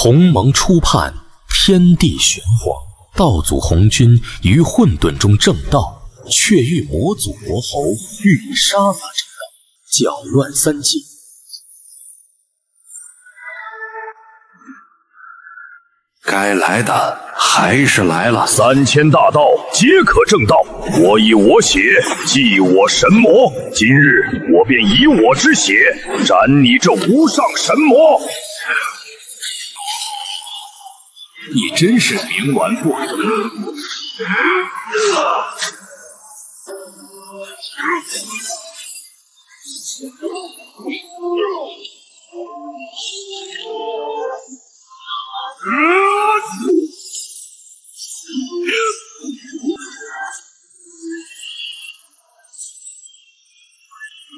鸿蒙初判，天地玄黄，道祖红军于混沌中正道，却欲魔祖魔侯，欲以杀伐正道，搅乱三界。该来的还是来了，3000大道皆可正道。我以我血祭我神魔，今日我便以我之血斩你这无上神魔。你真是冥顽不灵。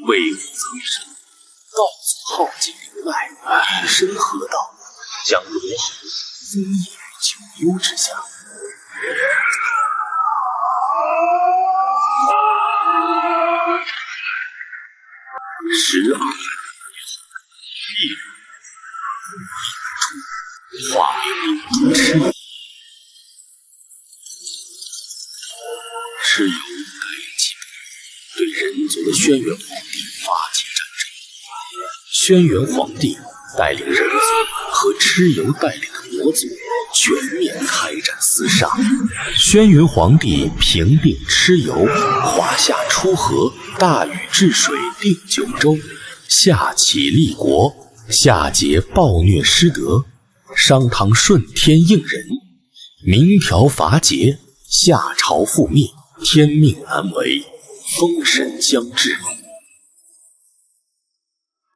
威武苍生，道祖浩尽灵脉，以身合道，将罗侯封印于九幽之下。12化名灵诛蚩尤。蚩尤带领骑兵对人族的轩辕皇帝发起战争。轩辕皇帝带领人族和蚩尤带领的魔族全面开展厮杀。轩辕皇帝平定蚩尤，华夏出河，大禹治水，定九州，下启立国，夏桀暴虐失德，商汤顺天应人，明条伐桀，夏朝覆灭，天命难违，封神将至。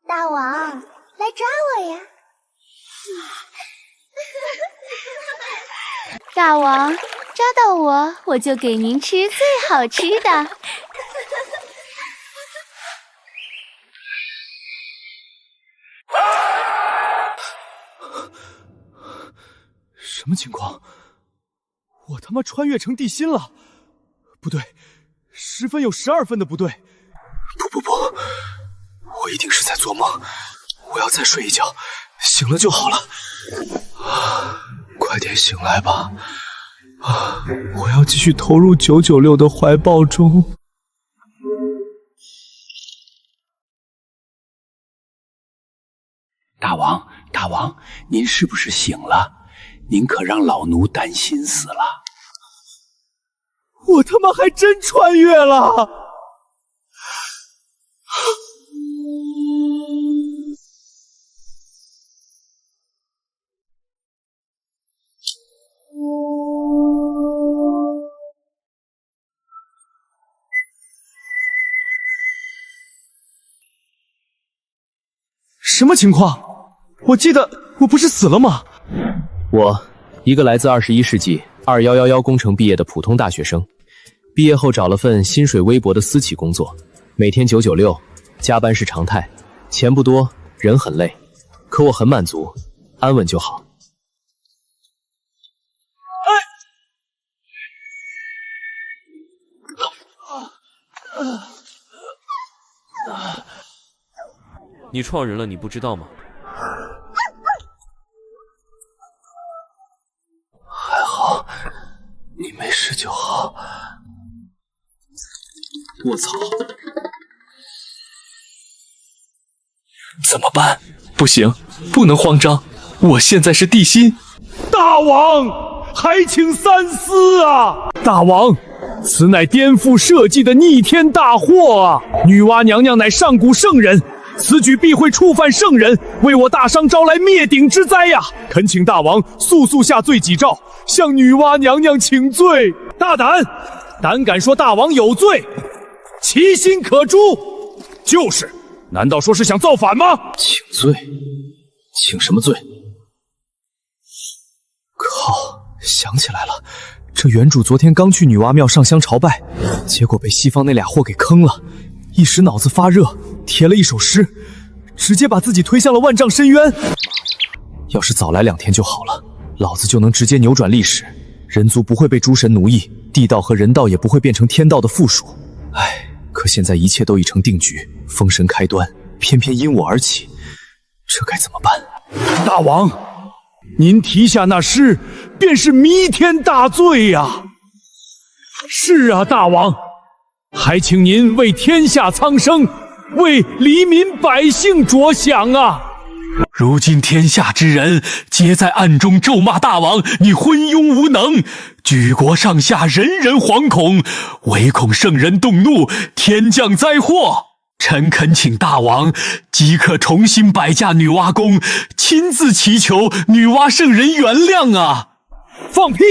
大王，来抓我呀！大王，抓到我，我就给您吃最好吃的。什么情况？我他妈穿越成地心了？不对，10分有12分的不对。不，我一定是在做梦。我要再睡一觉，醒了就好了。快点醒来吧！我要继续投入996的怀抱中。大王，您是不是醒了？您可让老奴担心死了。我他妈还真穿越了！什么情况？我记得我不是死了吗？我，一个来自21世纪2111工程毕业的普通大学生，毕业后找了份薪水微薄的私企工作，每天996，加班是常态，钱不多，人很累，可我很满足，安稳就好。你撞人了，你不知道吗？还好，你没事就好。我操！怎么办？不行，不能慌张。我现在是地心。大王，还请三思啊！大王，此乃颠覆社稷的逆天大祸啊！女娲娘娘乃上古圣人。此举必会触犯圣人，为我大商招来灭顶之灾呀！恳请大王速下罪己诏，向女娲娘娘请罪。大胆敢说大王有罪，其心可诛。就是，难道说是想造反吗？请罪？请什么罪？靠，想起来了，这原主昨天刚去女娲庙上香朝拜，结果被西方那俩货给坑了，一时脑子发热，贴了一首诗，直接把自己推向了万丈深渊。要是早来2天就好了，老子就能直接扭转历史，人族不会被诸神奴役，地道和人道也不会变成天道的附属。唉，可现在一切都已成定局，封神开端偏偏因我而起，这该怎么办？大王，您提下那诗，便是弥天大罪呀！是啊，大王，还请您为天下苍生，为黎民百姓着想啊！如今天下之人皆在暗中咒骂大王你昏庸无能，举国上下人人惶恐，唯恐圣人动怒，天降灾祸。臣恳请大王即刻重新摆驾女娲宫，亲自祈求女娲圣人原谅啊！放屁！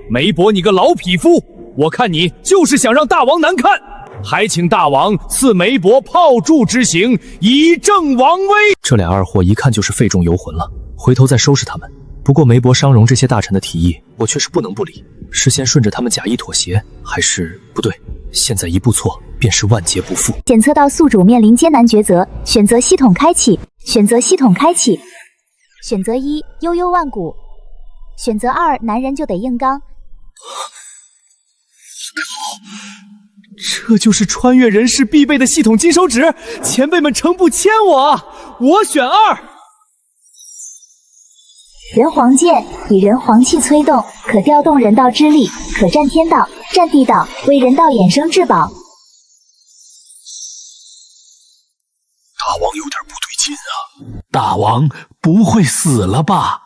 梅伯，你个老匹夫，我看你就是想让大王难看，还请大王赐梅伯炮铸之刑，以正王威。这俩二货一看就是废重游魂了，回头再收拾他们。不过梅伯、商容这些大臣的提议，我却是不能不理。是先顺着他们假意妥协，还是不对？现在一步错，便是万劫不复。检测到宿主面临艰难抉择，选择系统开启。选择系统开启。选择1，悠悠万古。选择2，男人就得硬刚。这就是穿越人世必备的系统金手指，前辈们诚不谦我，我选2。人皇剑以人皇气催动，可调动人道之力，可战天道、战地道，为人道衍生至宝。大王有点不对劲啊！大王不会死了吧？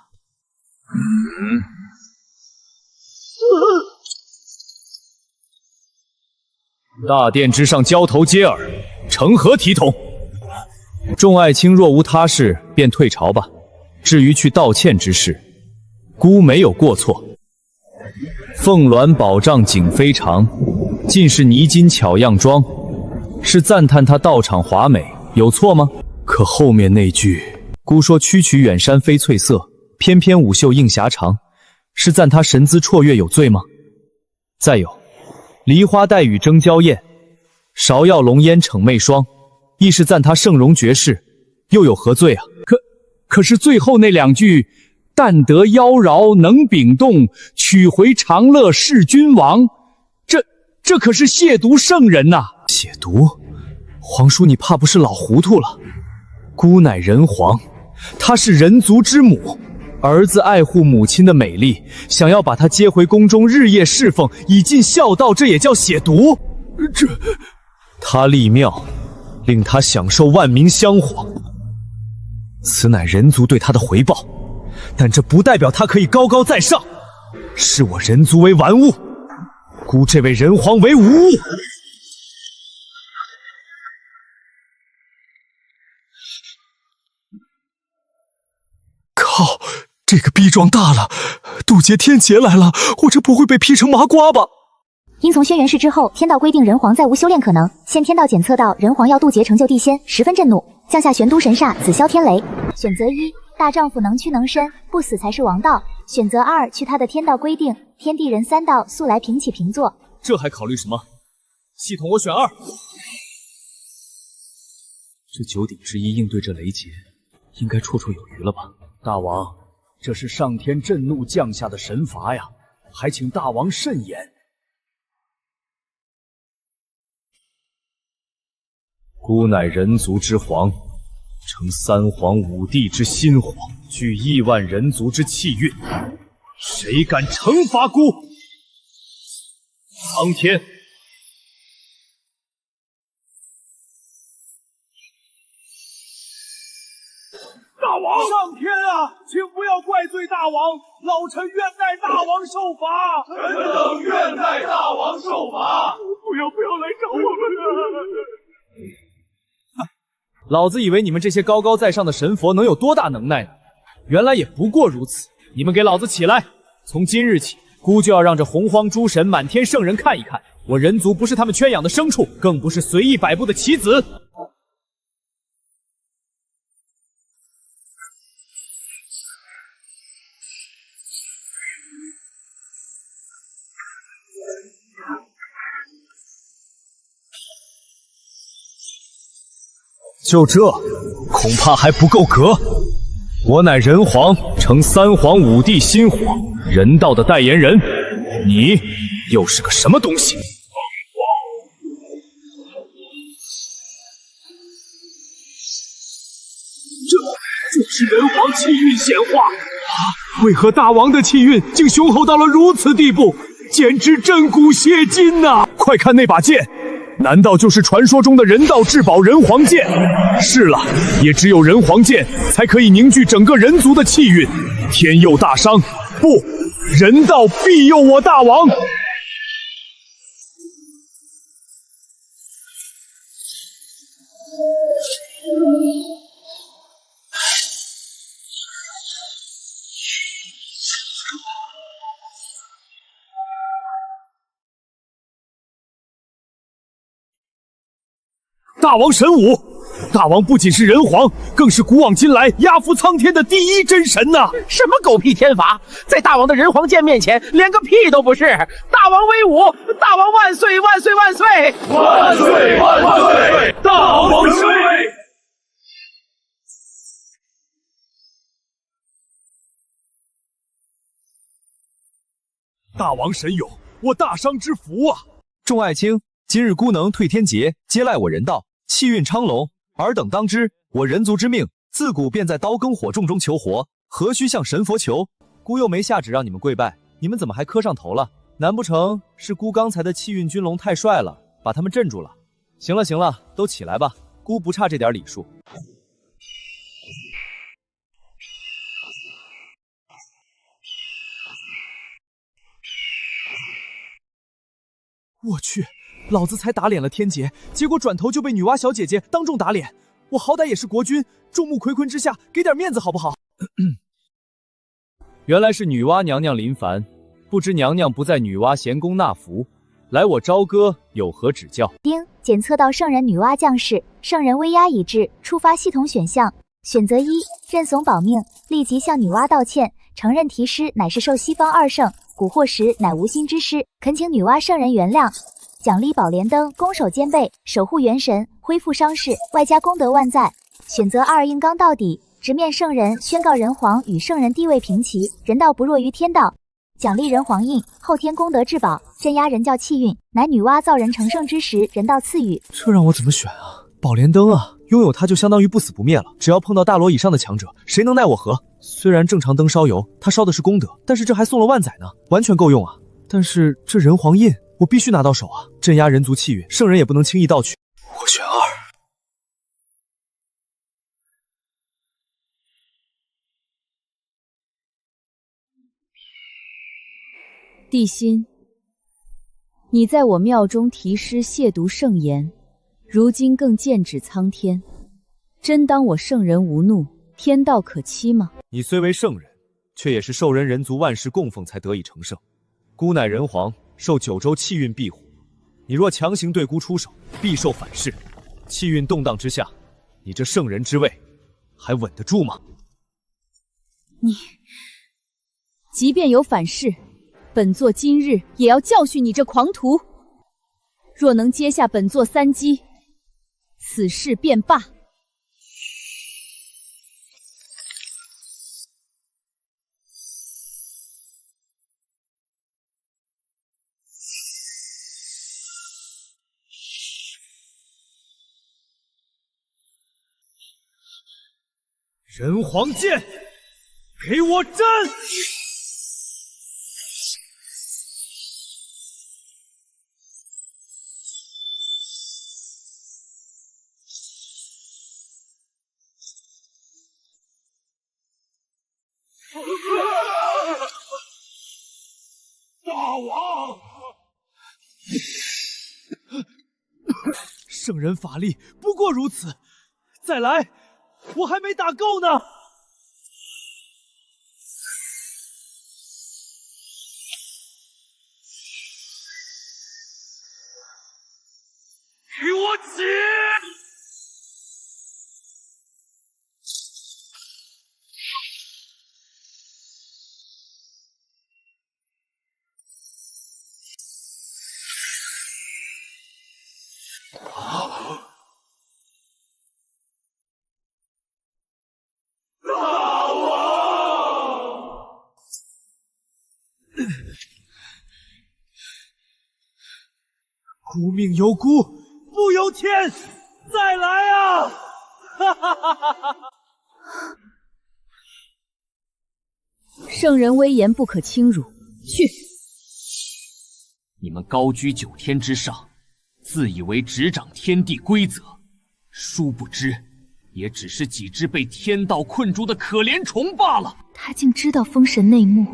大殿之上，交头接耳，成何体统？众爱卿若无他事，便退朝吧。至于去道歉之事，孤没有过错。凤鸾宝杖景非常，尽是泥金巧样装，是赞叹他道场华美，有错吗？可后面那句“孤说区曲远山非翠色，翩翩舞袖映霞长”，是赞他神姿绰约，有罪吗？再有“梨花带雨争娇艳，芍药浓烟逞媚霜”，亦是赞他圣容绝世，又有何罪啊？可是最后那两句“但得妖娆能秉动，取回长乐是君王”，这可是亵渎圣人呐！亵渎？皇叔，你怕不是老糊涂了？孤乃人皇，她是人族之母，儿子爱护母亲的美丽，想要把她接回宫中日夜侍奉，以尽孝道，这也叫亵渎？他立庙，令他享受万民香火，此乃人族对他的回报，但这不代表他可以高高在上，视我人族为玩物，孤这位人皇为无物。靠，这个逼装大了，渡劫天劫来了，我这不会被劈成麻瓜吧？因从轩辕氏之后，天道规定人皇再无修炼可能。现天道检测到人皇要渡劫成就地仙，十分震怒，降下玄都神煞，紫霄天雷。选择1，大丈夫能屈能伸，不死才是王道。选择2，去他的天道规定，天地人三道素来平起平坐。这还考虑什么？系统我选2。这9鼎之一应对这雷劫，应该绰绰有余了吧？大王，这是上天震怒降下的神罚呀，还请大王慎言。孤乃人族之皇，承3皇5帝之心火，具亿万人族之气运，谁敢惩罚孤？苍天！大王，上天啊，请不要怪罪大王，老臣愿代大王受罚。臣等愿代大王受罚。不要来找我们啊！老子以为你们这些高高在上的神佛能有多大能耐呢？原来也不过如此。你们给老子起来！从今日起，孤就要让这洪荒诸神、满天圣人看一看，我人族不是他们圈养的牲畜，更不是随意摆布的棋子。就这，恐怕还不够格。我乃人皇，承3皇5帝心火，人道的代言人。你又是个什么东西？这是人皇气运显化，为何大王的气运竟雄厚到了如此地步，简直震骨血筋呐！快看那把剑，难道就是传说中的人道至宝人皇剑？是了，也只有人皇剑才可以凝聚整个人族的气运。天佑大商，不，人道庇佑我大王！大王神武，大王不仅是人皇，更是古往今来压服苍天的第一真神呐！什么狗屁天法，在大王的人皇剑面前，连个屁都不是！大王威武！大王万岁！万岁！万岁！万岁！万岁！大王神威！大王神勇，我大商之福啊！众爱卿，今日孤能退天劫，接赖我人道，气运昌隆，尔等当知，我人族之命，自古便在刀耕火种中求活，何须向神佛求？孤又没下旨让你们跪拜，你们怎么还磕上头了？难不成是孤刚才的气运君龙太帅了，把他们镇住了？行了行了，都起来吧，孤不差这点礼数。我去，老子才打脸了天劫，结果转头就被女娲小姐姐当众打脸。我好歹也是国君，众目睽睽之下给点面子好不好？原来是女娲娘娘临凡，不知娘娘不在女娲贤宫纳福，来我朝歌有何指教？丁，检测到圣人女娲降世，圣人威压已至，触发系统选项，选择一，认怂保命，立即向女娲道歉，承认题诗乃是受西方二圣蛊惑时乃无心之失，恳请女娲圣人原谅。奖励宝莲灯，攻守兼备，守护元神，恢复伤势，外加功德万载。选择二，硬刚到底，直面圣人，宣告人皇与圣人地位平齐，人道不弱于天道。奖励人皇印，后天功德至宝，镇压人教气运，乃女娲造人成圣之时人道赐予。这让我怎么选啊？宝莲灯啊，拥有它就相当于不死不灭了，只要碰到大罗以上的强者，谁能奈我何？虽然正常灯烧油，它烧的是功德，但是这还送了万载呢，完全够用啊。但是这人皇印我必须拿到手啊，镇压人族气运，圣人也不能轻易盗取。我选二。帝辛，你在我庙中题诗亵渎圣言，如今更剑指苍天，真当我圣人无怒，天道可欺吗？你虽为圣人，却也是受人人族万世供奉才得以成圣。孤乃人皇，受九州气运庇护，你若强行对孤出手，必受反噬。气运动荡之下，你这圣人之位还稳得住吗？你即便有反噬，本座今日也要教训你这狂徒。若能接下本座3击，此事便罢。人皇剑，给我战！大王，圣人法力不过如此，再来，我还没打够呢。给我起！孤命由孤，不由天，再来啊！哈哈哈哈哈！圣人威严不可轻辱。去！你们高居9天之上，自以为执掌天地规则，殊不知，也只是几只被天道困住的可怜虫罢了。他竟知道封神内幕。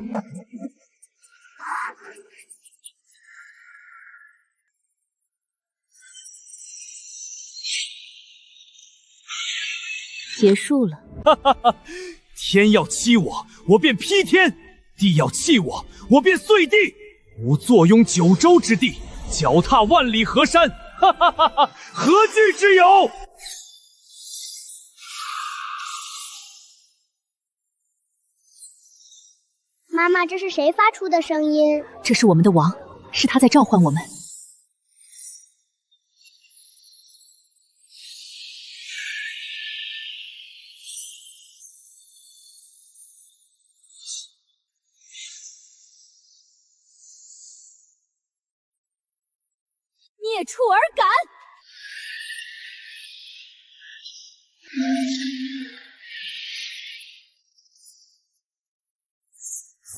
结束了。哈哈哈！天要欺我，我便劈天；地要弃我，我便碎地。吾坐拥9州之地，脚踏万里河山，哈哈哈哈！何惧之有？妈妈，这是谁发出的声音？这是我们的王，是他在召唤我们。孽畜儿敢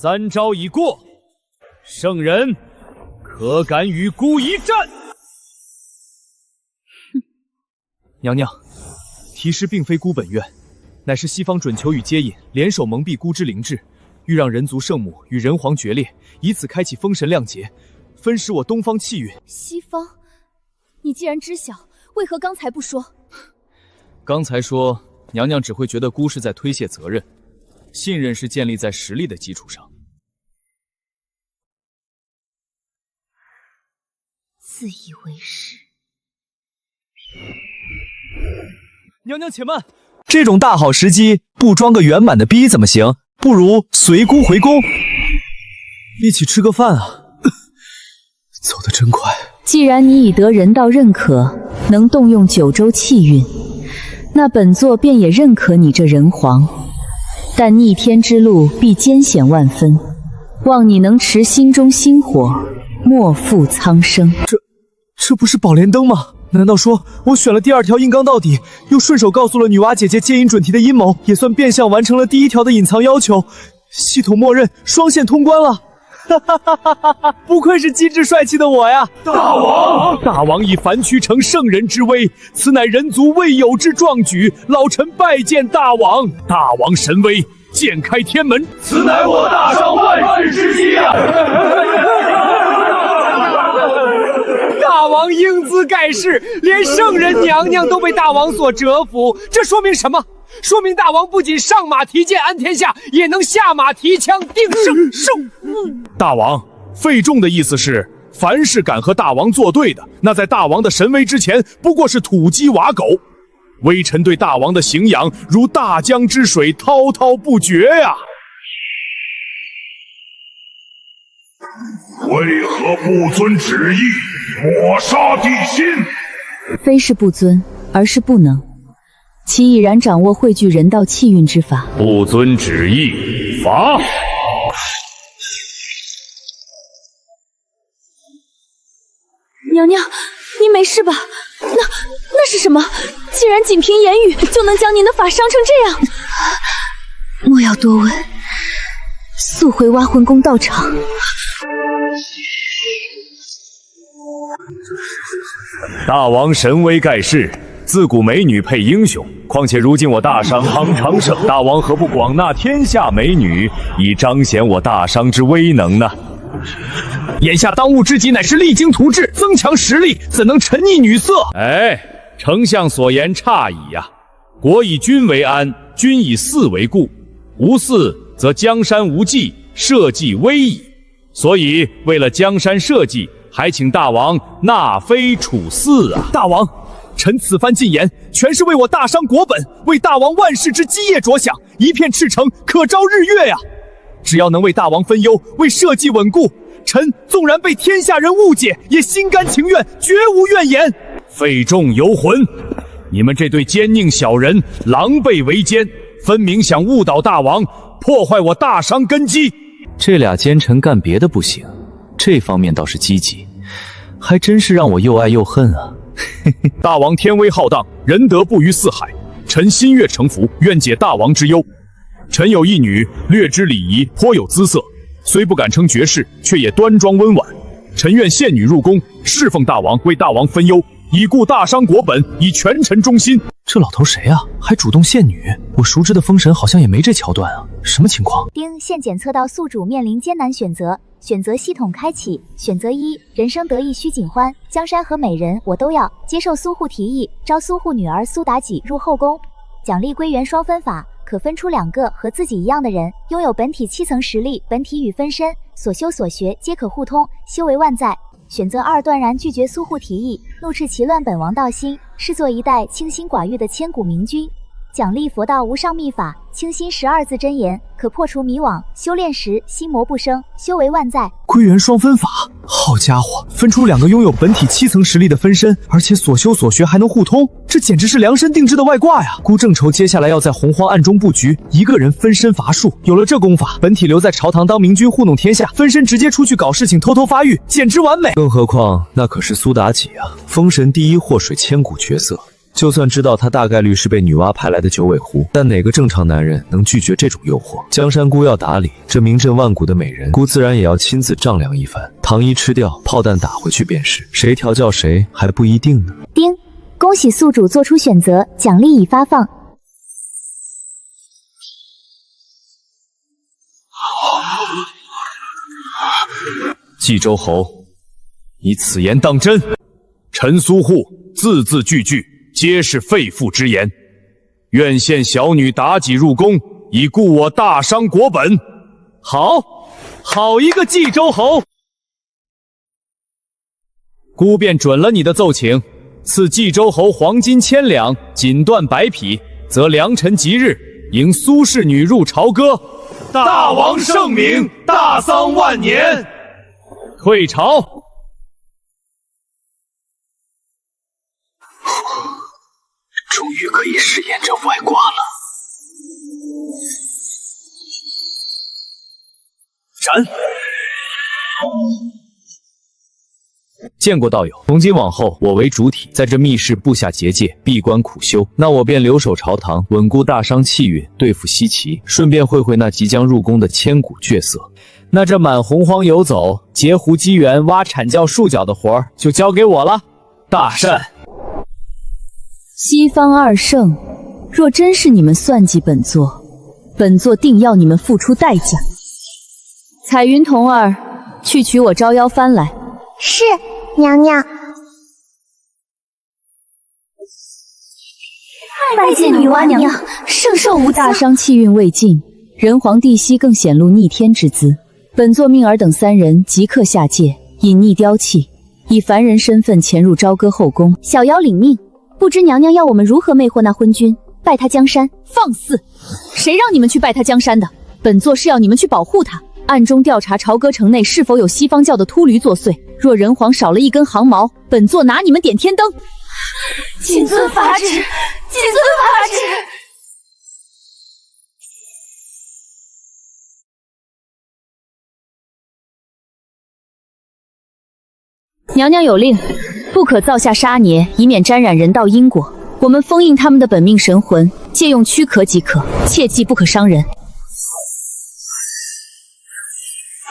！3招已过，圣人可敢与孤一战？哼，娘娘，提示并非孤本愿，乃是西方准求与接引联手蒙蔽孤之灵智，欲让人族圣母与人皇决裂，以此开启封神亮节，分食我东方气运。西方，你既然知晓，为何刚才不说？刚才说，娘娘只会觉得孤是在推卸责任，信任是建立在实力的基础上。自以为是。娘娘且慢，这种大好时机，不装个圆满的逼怎么行？不如随孤回宫，一起吃个饭啊！走得真快。既然你已得人道认可，能动用9州气运，那本座便也认可你这人皇。但逆天之路必艰险万分，望你能持心中星火，莫负苍生。这不是宝莲灯吗？难道说我选了第2条硬刚到底，又顺手告诉了女娲姐姐接引准提的阴谋，也算变相完成了第1条的隐藏要求，系统默认双线通关了？哈哈哈哈哈！不愧是机智帅气的我呀！大王以凡躯成圣人之威，此乃人族未有之壮举，老臣拜见大王。大王神威，剑开天门，此乃我大商万世之基啊！大王英姿盖世，连圣人娘娘都被大王所折服，这说明什么？说明大王不仅上马提剑安天下，也能下马提枪定胜。大王，费仲的意思是，凡是敢和大王作对的，那在大王的神威之前，不过是土鸡瓦狗。微臣对大王的敬仰，如大江之水，滔滔不绝呀！为何不遵旨意，抹杀帝心？非是不遵，而是不能。其已然掌握汇聚人道气运之法。不遵旨意，罚！娘娘，您没事吧？那是什么？既然仅凭言语就能将您的法伤成这样，莫要多问，速回挖魂宫道场。大王神威盖世，自古美女配英雄，况且如今我大商康昌盛，大王何不广纳天下美女，以彰显我大商之威能呢？眼下当务之急乃是励精图治，增强实力，怎能沉溺女色？哎，丞相所言差矣呀！国以君为安，君以嗣为固，无嗣则江山无际，社稷危矣。所以为了江山社稷，还请大王纳妃处嗣啊！大王，臣此番进言，全是为我大商国本，为大王万世之基业着想，一片赤诚可招日月呀！只要能为大王分忧，为社稷稳固，臣纵然被天下人误解，也心甘情愿，绝无怨言。费仲游魂，你们这对奸佞小人，狼狈为奸，分明想误导大王，破坏我大商根基。这俩奸臣干别的不行，这方面倒是积极，还真是让我又爱又恨啊！大王天威浩荡，仁德布于四海，臣心悦诚服，愿解大王之忧。臣有一女，略知礼仪，颇有姿色，虽不敢称绝世，却也端庄温婉。臣愿献女入宫，侍奉大王，为大王分忧，以顾大商国本，以全臣忠心。这老头谁啊？还主动献女？我熟知的封神好像也没这桥段啊，什么情况？丁，现检测到宿主面临艰难选择，选择系统开启。选择一，人生得意须尽欢，江山和美人我都要。接受苏护提议，招苏护女儿苏妲己入后宫，奖励归元双分法，可分出2个和自己一样的人，拥有本体7层实力，本体与分身所修所学皆可互通，修为万载。选择2，断然拒绝苏护提议，怒斥其乱本王道心，视作一代清心寡欲的千古明君。奖励佛道无上秘法，清心12字真言，可破除迷惘，修炼时心魔不生，修为万载。归元双分法，好家伙，分出2个拥有本体7层实力的分身，而且所修所学还能互通，这简直是量身定制的外挂呀！孤正愁接下来要在洪荒暗中布局，一个人分身乏术，有了这功法，本体留在朝堂当明君糊弄天下，分身直接出去搞事情，偷偷发育，简直完美。更何况那可是苏妲己啊，封神第一祸水千古绝色。就算知道他大概率是被女娲派来的九尾狐，但哪个正常男人能拒绝这种诱惑？江山姑要打理，这名震万古的美人，姑自然也要亲自丈量一番。糖衣吃掉，炮弹打回去便是，谁调教谁还不一定呢。丁，恭喜宿主做出选择，奖励已发放。冀州侯，你此言当真？臣苏护字字句句皆是肺腑之言，愿献小女妲己入宫，以顾我大商国本。好一个冀州侯！姑便准了你的奏请，赐冀州侯黄金1000两，锦缎100匹，则良辰吉日，迎苏氏女入朝歌。大王圣明，大丧万年。退朝。终于可以试验这外挂了。斩！见过道友，从今往后，我为主体，在这密室布下结界，闭关苦修。那我便留守朝堂，稳固大商气运，对付西岐，顺便会会那即将入宫的千古绝色。那这满洪荒游走、截胡机缘、挖阐教束脚的活儿，就交给我了。大善。西方2圣，若真是你们算计本座，本座定要你们付出代价。彩云童儿，去取我招妖幡来。是，娘娘。拜见女娲娘娘，圣寿无大商气运未尽，人皇帝息更显露逆天之姿。本座命儿等3人即刻下界，隐匿雕器，以凡人身份潜入朝歌后宫。小妖领命。不知娘娘要我们如何魅惑那昏君，拜他江山？放肆！谁让你们去拜他江山的？本座是要你们去保护他，暗中调查朝歌城内是否有西方教的秃驴作祟。若人皇少了一根航毛，本座拿你们点天灯。谨遵法旨，谨遵法旨。娘娘有令，不可造下杀孽，以免沾染人道因果。我们封印他们的本命神魂，借用躯壳即可，切记不可伤人。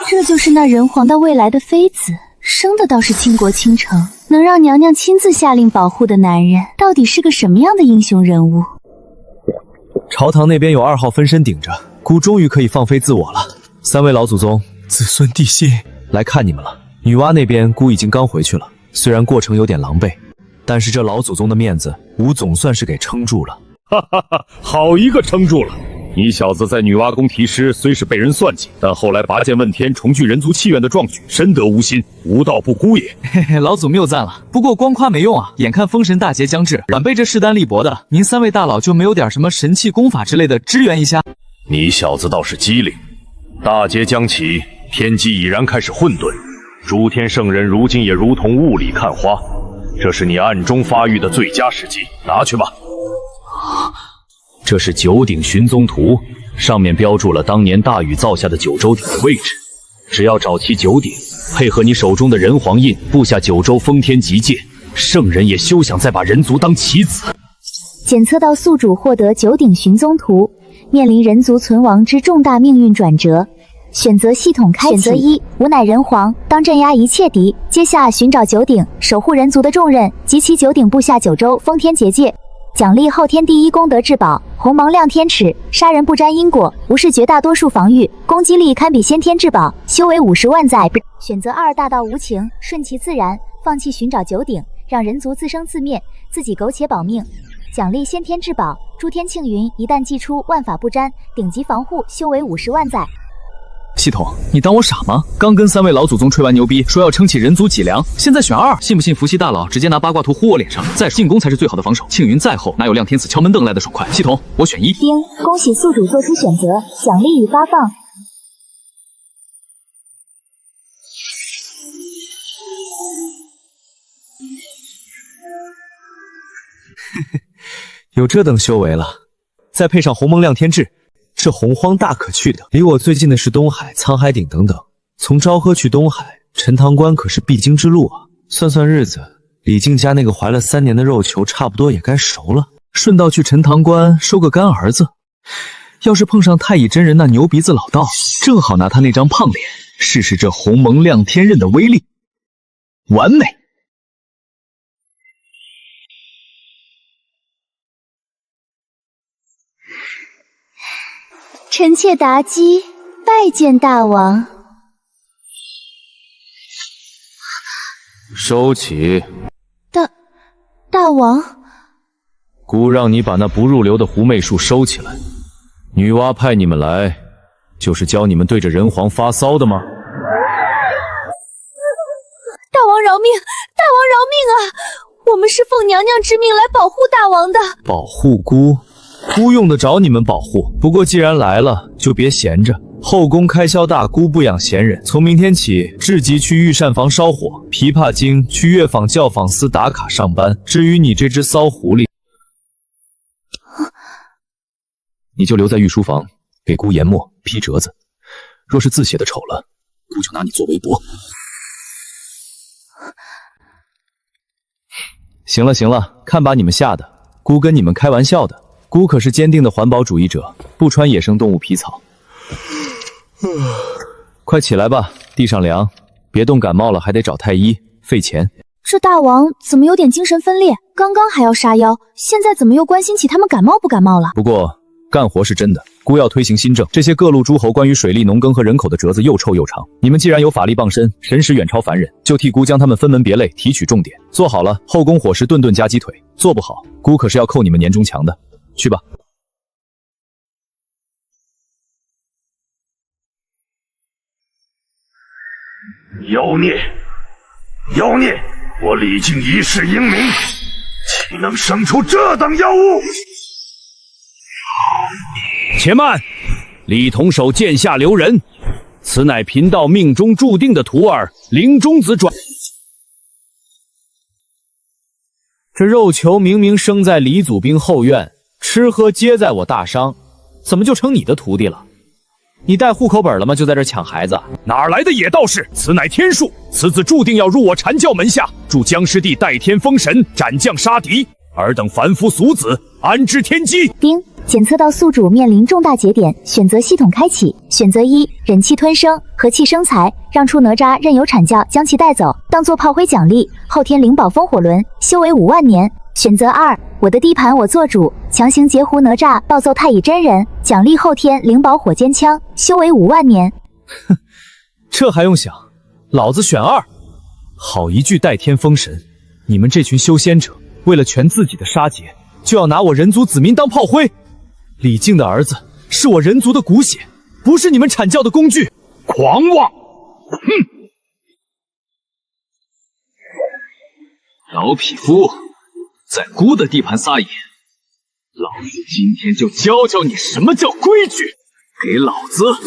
这就是那人皇到未来的妃子，生的倒是倾国倾城，能让娘娘亲自下令保护的男人，到底是个什么样的英雄人物？朝堂那边有2号分身顶着，姑终于可以放飞自我了。3位老祖宗，子孙地心来看你们了。女娲那边姑已经刚回去了，虽然过程有点狼狈，但是这老祖宗的面子，吾总算是给撑住了。哈哈哈，好一个撑住了！你小子在女娲宫题诗，虽是被人算计，但后来拔剑问天，重聚人族气运的壮举，深得吾心，无道不孤也。嘿嘿，老祖谬赞了。不过光夸没用啊，眼看封神大劫将至，晚辈这势单力薄的，您3位大佬就没有点什么神器功法之类的支援一下？你小子倒是机灵，大劫将起，天机已然开始混沌。诸天圣人如今也如同雾里看花，这是你暗中发育的最佳时机，拿去吧。这是九鼎寻踪图，上面标注了当年大禹造下的九州鼎的位置。只要找齐九鼎，配合你手中的人皇印，布下九州封天极界，圣人也休想再把人族当棋子。检测到宿主获得9鼎寻踪图，面临人族存亡之重大命运转折。选择系统开启。选择1，吾乃人皇，当镇压一切敌。接下寻找九鼎，守护人族的重任及其九鼎部下九州封天结界。奖励后天第1功德至宝鸿蒙亮天尺，杀人不沾因果，无视绝大多数防御，攻击力堪比先天至宝，修为50万载。选择2，大道无情，顺其自然，放弃寻找九鼎，让人族自生自灭，自己苟且保命。奖励先天至宝诸天庆云，一旦祭出，万法不沾，顶级防护，修为50万载。系统，你当我傻吗？刚跟3位老祖宗吹完牛逼，说要撑起人族脊梁，现在选2，信不信伏羲大佬直接拿八卦图呼我脸上？再说进攻才是最好的防守，庆云再厚，哪有亮天子敲门凳来的爽快？系统，我选1。丁，恭喜宿主做出选择，奖励已发放。有这等修为了，再配上鸿蒙亮天志。这洪荒大可去的，离我最近的是东海、沧海鼎等等。从昭和去东海，陈塘关可是必经之路啊！算算日子，李靖家那个怀了3年的肉球，差不多也该熟了。顺道去陈塘关收个干儿子。要是碰上太乙真人那牛鼻子老道，正好拿他那张胖脸试试这鸿蒙亮天刃的威力。完美！臣妾妲己拜见大王。收起。大王，姑让你把那不入流的狐媚术收起来。女娲派你们来，就是教你们对着人皇发骚的吗？大王饶命！大王饶命啊！我们是奉娘娘之命来保护大王的。保护姑？姑用得着你们保护，不过既然来了，就别闲着。后宫开销大，姑不养闲人。从明天起，志吉去御膳房烧火，琵琶精去乐坊教坊司打卡上班。至于你这只骚狐狸，你就留在御书房，给姑研墨批折子。若是字写的丑了，姑就拿你做围脖。行了行了，看把你们吓的，姑跟你们开玩笑的。姑可是坚定的环保主义者，不穿野生动物皮草。快起来吧，地上凉，别冻感冒了还得找太医，费钱。这大王怎么有点精神分裂？刚刚还要杀妖，现在怎么又关心起他们感冒不感冒了？不过干活是真的，姑要推行新政，这些各路诸侯关于水利农耕和人口的折子又臭又长。你们既然有法力傍身，神识远超凡人，就替姑将他们分门别类，提取重点。做好了，后宫伙食顿顿加鸡腿；做不好，姑可是要扣你们年终强的。去吧。妖孽！妖孽！我李靖一世英名，岂能生出这等妖物？且慢！李同守剑下留人，此乃贫道命中注定的徒儿灵中子转。这肉球明明生在李祖兵后院，吃喝皆在我大商，怎么就成你的徒弟了？你带户口本了吗？就在这抢孩子？哪来的野道士？此乃天数，此子注定要入我阐教门下，助僵尸帝代天封神，斩将杀敌。尔等凡夫俗子，安知天机？丁，检测到宿主面临重大节点，选择系统开启。选择1，忍气吞声，和气生财，让出哪吒任由阐教将其带走，当做炮灰奖励。后天灵宝风火轮，修为5万年。选择2，我的地盘我做主，强行截胡哪吒，暴揍太乙真人，奖励后天灵宝火尖枪，修为5万年。哼，这还用想？老子选2。好一句代天封神！你们这群修仙者，为了全自己的杀劫，就要拿我人族子民当炮灰。李靖的儿子是我人族的骨血，不是你们阐教的工具。狂妄！哼！老匹夫，在姑的地盘撒野，老子今天就教教你什么叫规矩，给老子破！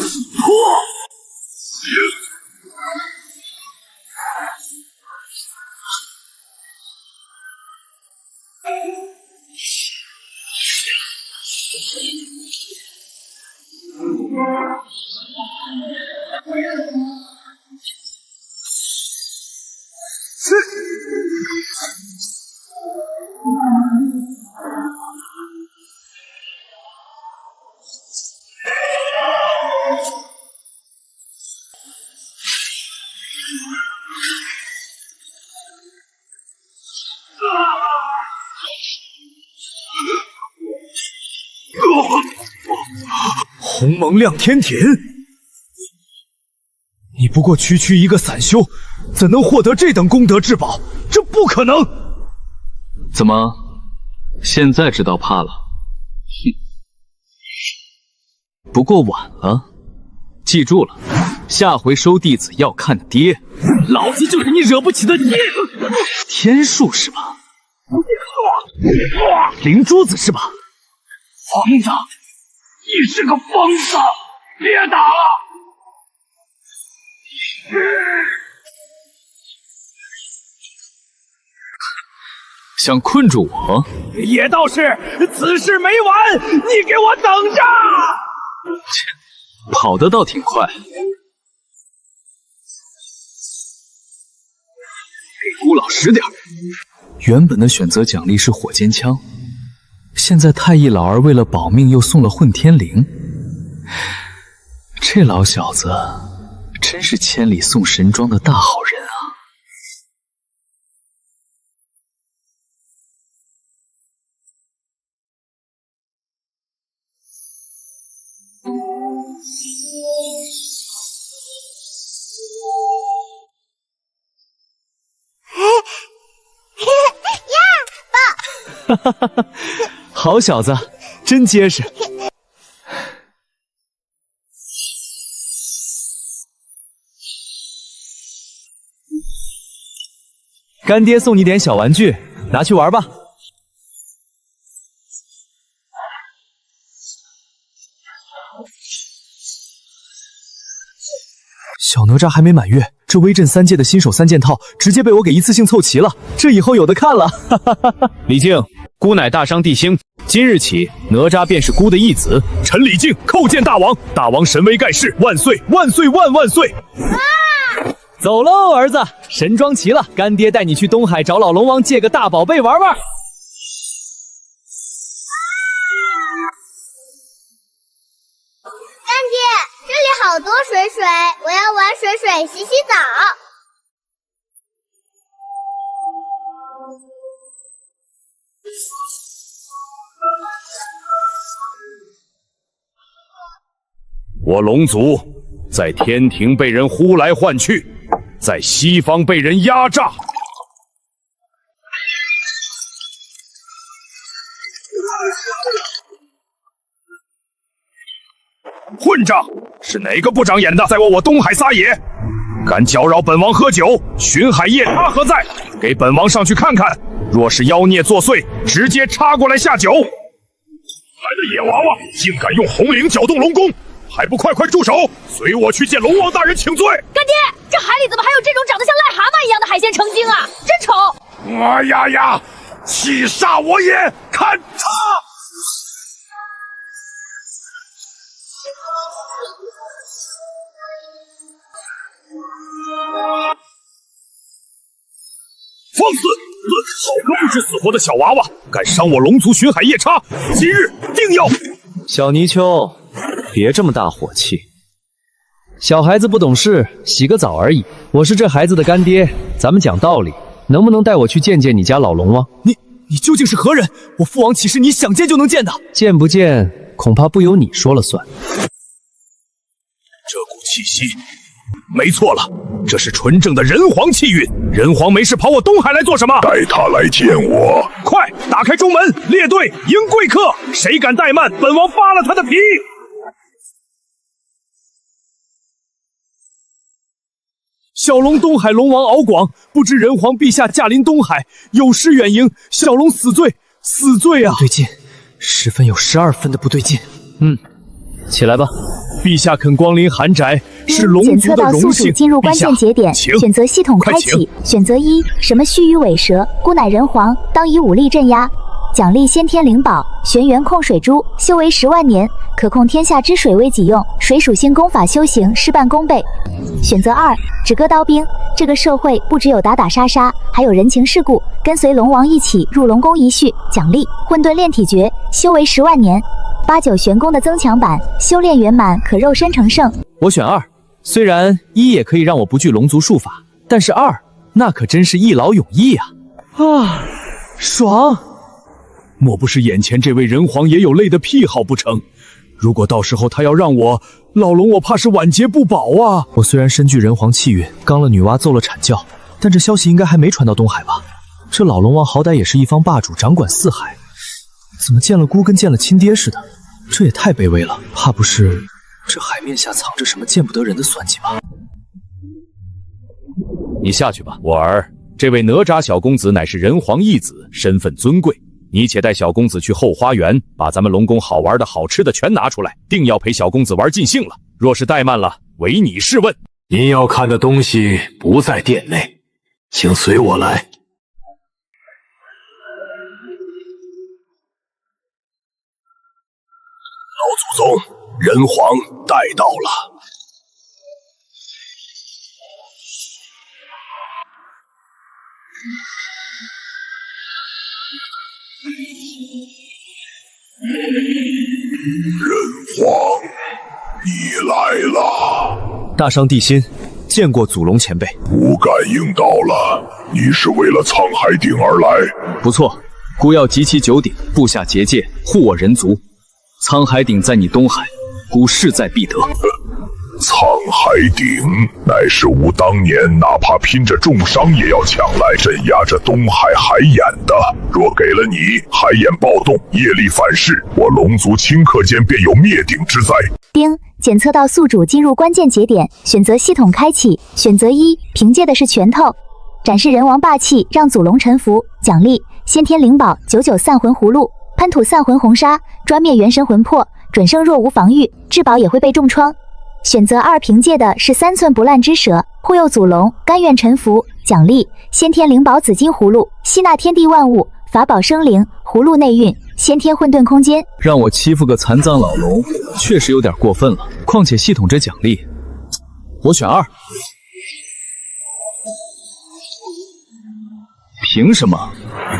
鸿蒙亮天铁，你不过区区一个散修，怎能获得这等功德至宝？这不可能！怎么，现在知道怕了？哼！不过晚了，记住了，下回收弟子要看爹。老子就是你惹不起的爹！天术是吧？灵珠子是吧？疯子！你是个疯子！别打！想困住我？野道士，此事没完，你给我等着！跑得倒挺快。给姑老实点。原本的选择奖励是火尖枪。现在太乙老儿为了保命又送了混天绫，这老小子真是千里送神装的大好人啊！哈哈哈哈！好小子，真结实。干爹送你点小玩具，拿去玩吧。小哪吒还没满月，这威震3界的新手3件套直接被我给一次性凑齐了，这以后有的看了。哈哈哈哈！李靖，孤乃大商帝星，今日起哪吒便是孤的义子。臣李靖叩见大王，大王神威盖世，万岁万岁万万岁！啊！走喽，儿子，神装齐了，干爹带你去东海找老龙王借个大宝贝玩玩。干爹，这里好多水水，我要玩水水洗洗澡。我龙族在天庭被人呼来唤去，在西方被人压榨。混账！是哪个部长演的，在我东海撒野？敢搅扰本王喝酒，巡海夜叉何在？给本王上去看看。若是妖孽作祟，直接插过来下酒。来的野娃娃竟敢用红绫搅动龙宫！还不快快住手！随我去见龙王大人请罪！干爹，这海里怎么还有这种长得像癞蛤蟆一样的海鲜成精啊？真丑！哎呀呀！气煞我也！看他！放肆！好个不知死活的小娃娃，敢伤我龙族巡海夜叉，今日定要！小泥鳅，别这么大火气。小孩子不懂事，洗个澡而已。我是这孩子的干爹，咱们讲道理，能不能带我去见见你家老龙王？你究竟是何人？我父王岂是你想见就能见的？见不见，恐怕不由你说了算。这股气息，没错了，这是纯正的人皇气运。人皇没事跑我东海来做什么？带他来见我！快打开中门，列队迎贵客！谁敢怠慢，本王扒了他的皮！小龙东海龙王敖广，不知人皇陛下驾临东海，有失远迎，小龙死罪，死罪啊！不对劲，10分有12分的不对劲。起来吧。陛下肯光临寒宅，是龙族的荣幸。检测到宿主进入关键节点，选择系统开启。选择1，什么须臾尾蛇，孤乃人皇，当以武力镇压。奖励先天灵宝玄元控水珠，修为10万年，可控天下之水为己用，水属性功法修行事半功倍。选择2，止戈刀兵，这个社会不只有打打杀杀，还有人情世故，跟随龙王一起入龙宫一叙。奖励混沌炼体诀，修为10万年，8、9玄功的增强版，修炼圆满可肉身成圣。我选2，虽然1也可以让我不惧龙族术法，但是2，那可真是一劳永逸啊！啊，爽！莫不是眼前这位人皇也有类的癖好不成？如果到时候他要让我老龙，我怕是晚节不保啊！我虽然身具人皇气运，刚了女娲，奏了阐教，但这消息应该还没传到东海吧？这老龙王好歹也是一方霸主，掌管4海，怎么见了姑跟见了亲爹似的？这也太卑微了！怕不是这海面下藏着什么见不得人的算计吧？你下去吧，我儿。这位哪吒小公子乃是人皇义子，身份尊贵。你且带小公子去后花园，把咱们龙宫好玩的好吃的全拿出来，定要陪小公子玩尽兴了。若是怠慢了，唯你是问。您要看的东西不在殿内，请随我来。老祖宗，人皇带到了。人皇，你来了。大商帝辛，见过祖龙前辈。吾感应到了，你是为了沧海鼎而来。不错，孤要集齐9鼎，布下结界，护我人族。沧海鼎在你东海，孤势在必得。沧海鼎乃是吾当年哪怕拼着重伤也要抢来镇压着东海海眼的。若给了你，海眼暴动，业力反噬，我龙族顷刻间便有灭顶之灾。丁，检测到宿主进入关键节点，选择系统开启。选择1，凭借的是拳头，展示人王霸气，让祖龙臣服。奖励：先天灵宝99散魂葫芦，喷吐散魂红沙，专灭元神魂魄，准胜若无防御，至宝也会被重创。选择2，凭借的是3寸不烂之舌，护佑祖龙，甘愿臣服。奖励：先天灵宝紫金葫芦，吸纳天地万物，法宝生灵，葫芦内蕴先天混沌空间。让我欺负个残脏老龙，确实有点过分了。况且系统这奖励，我选2。凭什么？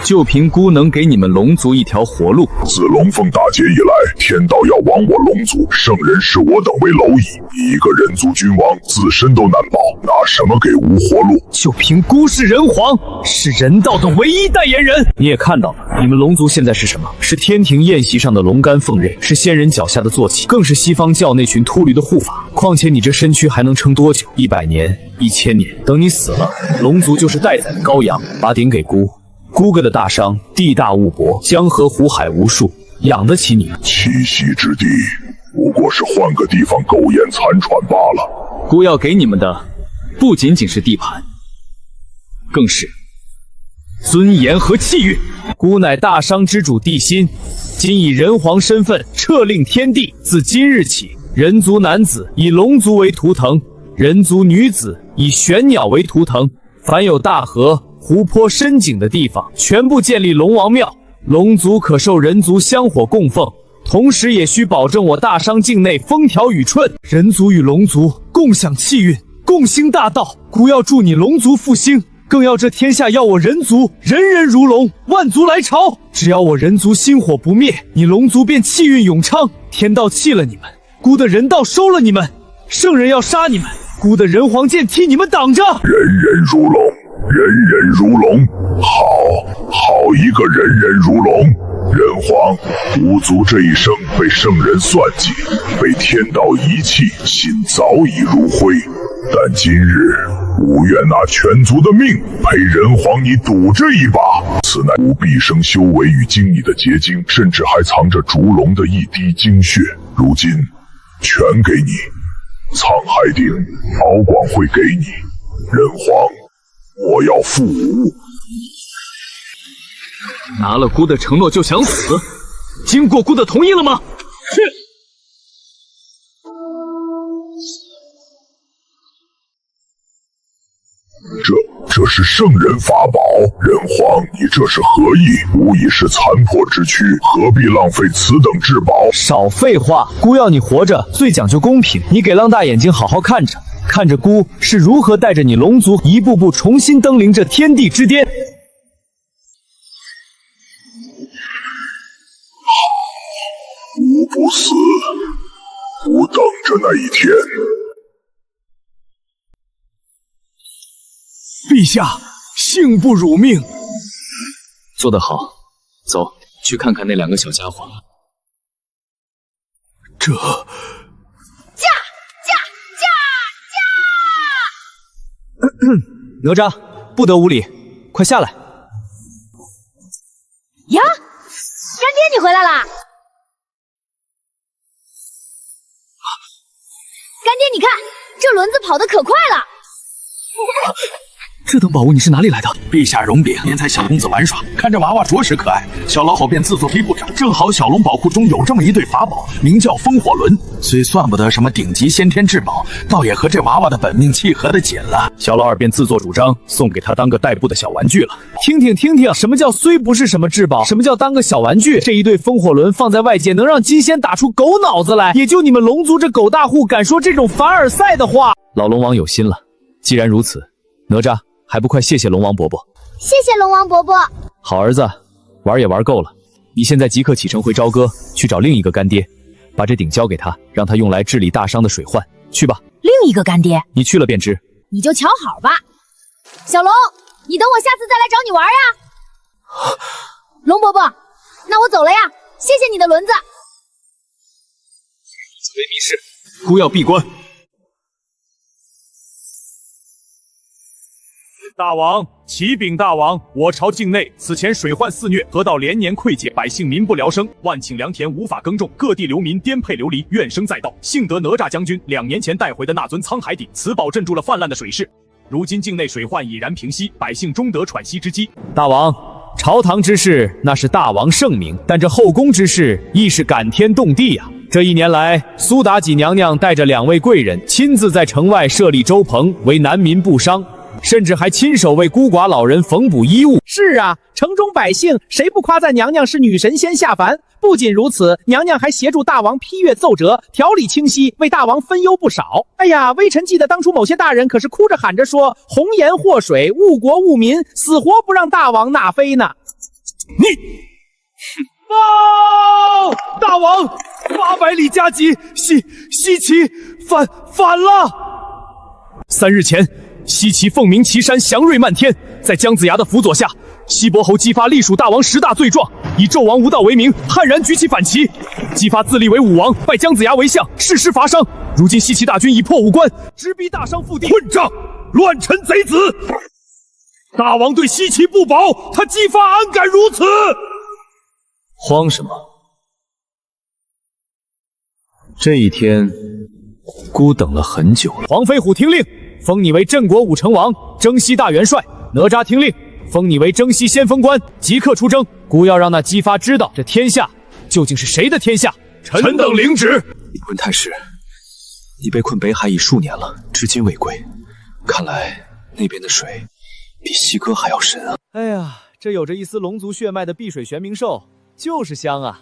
就凭孤能给你们龙族一条活路。自龙凤大劫以来，天道要亡我龙族，圣人视我等为蝼蚁。一个人族君王，自身都难保，拿什么给吾活路？就凭孤是人皇，是人道的唯一代言人。你也看到了，你们龙族现在是什么？是天庭宴席上的龙肝凤芮，是仙人脚下的坐骑，更是西方教那群秃驴的护法。况且你这身躯还能撑多久？100年、1000年？等你死了，龙族就是待宰的羔羊。把鼎给孤。孤个的大商，地大物博，江河湖海无数，养得起你们？栖息之地，不过是换个地方苟延残喘罢了。孤要给你们的，不仅仅是地盘，更是尊严和气运。孤乃大商之主帝辛，今以人皇身份敕令天地，自今日起，人族男子以龙族为图腾，人族女子以玄鸟为图腾。凡有大河、湖泊、深井的地方，全部建立龙王庙，龙族可受人族香火供奉，同时也需保证我大商境内风调雨顺，人族与龙族共享气运，共兴大道。孤要助你龙族复兴，更要这天下要我人族人人如龙，万族来朝。只要我人族心火不灭，你龙族便气运永昌。天道弃了你们，孤的人道收了你们，圣人要杀你们，孤的人皇剑替你们挡着。人人如龙，人人如龙，好一个人人如龙！人皇，吾族这一生被圣人算计，被天道遗弃，心早已如灰。但今日，吾愿拿全族的命陪人皇你赌这一把。此乃吾毕生修为与经你的结晶，甚至还藏着烛龙的一滴精血。如今，全给你。沧海鼎保管会给你。人皇，我要复吾。拿了孤的承诺就想死，经过孤的同意了吗？是。这是圣人法宝，人皇，你这是何意？吾已是残破之躯，何必浪费此等至宝？少废话，孤要你活着，最讲究公平。你给浪大眼睛好好看着，看着孤是如何带着你龙族一步步重新登临这天地之巅。吾不死，吾等着那一天。陛下，幸不辱命。做得好，走去看看那2个小家伙。这哪吒，不得无礼，快下来！呀，干爹你回来啦！干爹，你看这轮子跑得可快了。这等宝物你是哪里来的？陛下容禀，您才小公子玩耍，看这娃娃着实可爱，小老好便自作批不少。正好小龙宝库中有这么一对法宝，名叫风火轮，虽算不得什么顶级先天至宝，倒也和这娃娃的本命契合得紧了。小老二便自作主张，送给他当个代步的小玩具了。听听，什么叫虽不是什么至宝？什么叫当个小玩具？这一对风火轮放在外界，能让金仙打出狗脑子来，也就你们龙族这狗大户敢说这种凡尔赛的话。老龙王有心了，既然如此，哪吒还不快谢谢龙王伯伯？谢谢龙王伯伯。好儿子，玩也玩够了，你现在即刻启程回朝歌，去找另一个干爹，把这鼎交给他，让他用来治理大商的水患。去吧。另一个干爹，你去了便知。你就瞧好吧。小龙，你等我下次再来找你玩呀。龙伯伯，那我走了呀，谢谢你的轮子。紫薇密室，孤要闭关。大王，启禀大王，我朝境内此前水患肆虐，河道连年溃竭，百姓民不聊生，万顷良田无法耕种，各地流民颠沛流离，怨声载道。幸得哪吒将军2年前带回的那尊沧海鼎，此宝镇住了泛滥的水势。如今境内水患已然平息，百姓终得喘息之机。大王，朝堂之事那是大王圣明，但这后宫之事亦是感天动地啊。这1年来，苏妲己娘娘带着2位贵人，亲自在城外设立粥棚，为南民布商。甚至还亲手为孤寡老人缝补衣物。是啊，城中百姓谁不夸赞娘娘是女神仙下凡？不仅如此，娘娘还协助大王批阅奏折，条理清晰，为大王分忧不少。哎呀，微臣记得当初某些大人可是哭着喊着说红颜祸水，误国误民，死活不让大王纳妃呢。你报！大王，800里加急，西岐反了。3日前，西岐凤鸣岐山祥瑞漫天，在姜子牙的辅佐下，西伯侯姬发隶属大王10大罪状，以纣王无道为名，悍然举起反旗。姬发自立为武王，拜姜子牙为相，誓师伐商。如今西岐大军已破5关，直逼大商腹地。混账！乱臣贼子！大王对西岐不保，他姬发安敢如此？慌什么？这一天，孤等了很久了。黄飞虎听令，封你为镇国武成王，征西大元帅。哪吒听令，封你为征西先锋官，即刻出征。孤要让那姬发知道，这天下究竟是谁的天下。臣等领旨。文太师，你被困北海已数年了，至今未归。看来那边的水比西哥还要深啊！哎呀，这有着一丝龙族血脉的碧水玄冥兽，就是香啊！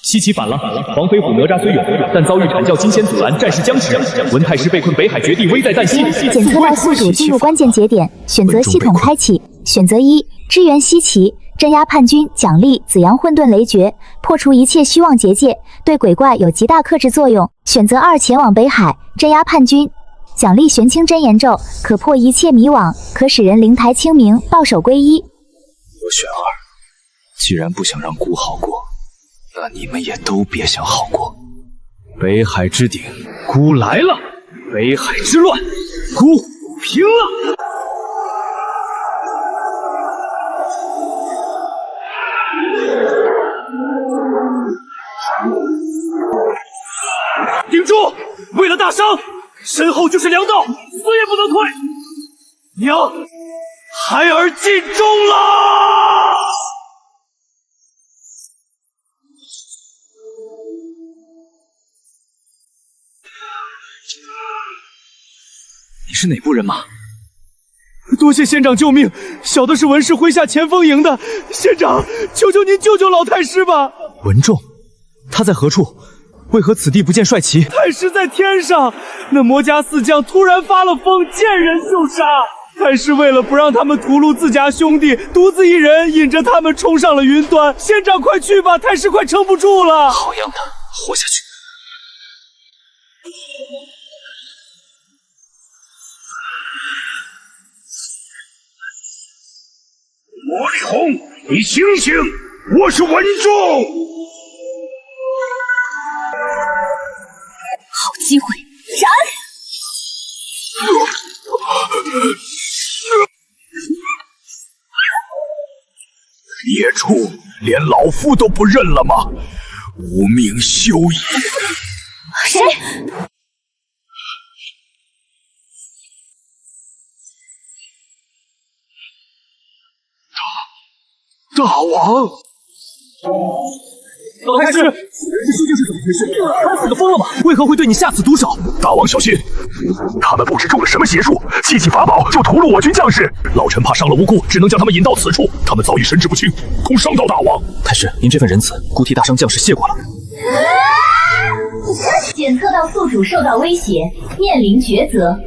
西岐反了，黄飞虎哪吒虽勇，但遭遇阐教金仙阻拦，战事僵持。文太师被困北海绝地，危在旦夕。检测到宿主进入关键节点，选择系统开启。选择1，支援西岐，镇压叛军，奖励紫阳混沌雷诀，破除一切虚妄结界，对鬼怪有极大克制作用。选择2，前往北海，镇压叛军，奖励玄清真言咒，可破一切迷惘，可使人灵台清明，抱手归一。我选2，既然不想让孤好过，那你们也都别想好过。北海之鼎，孤来了！北海之乱，孤平了！顶住！为了大商，身后就是粮道，死也不能退！娘，孩儿尽忠了！你是哪部人马？多谢县长救命！小的是文氏麾下前锋营的，县长，求求您救救老太师吧！文仲，他在何处？为何此地不见帅旗？太师在天上，那魔家四将突然发了疯，见人就杀。太师为了不让他们屠戮自家兄弟，独自一人引着他们冲上了云端。县长快去吧，太师快撑不住了。好样的，活下去！魔力红，你醒醒！我是文仲。好机会，斩！孽畜，连老夫都不认了吗？无命休矣！谁？大王，老太师，这究竟是怎么回事？他死的疯了吗？为何会对你下此毒手？大王小心，他们不知中了什么邪术，弃起法宝就屠戮我军将士。老臣怕伤了无辜，只能将他们引到此处。他们早已神志不清，恐伤到大王。太师，您这份仁慈，孤替大伤将士谢过了。检测到宿主受到威胁，面临抉择。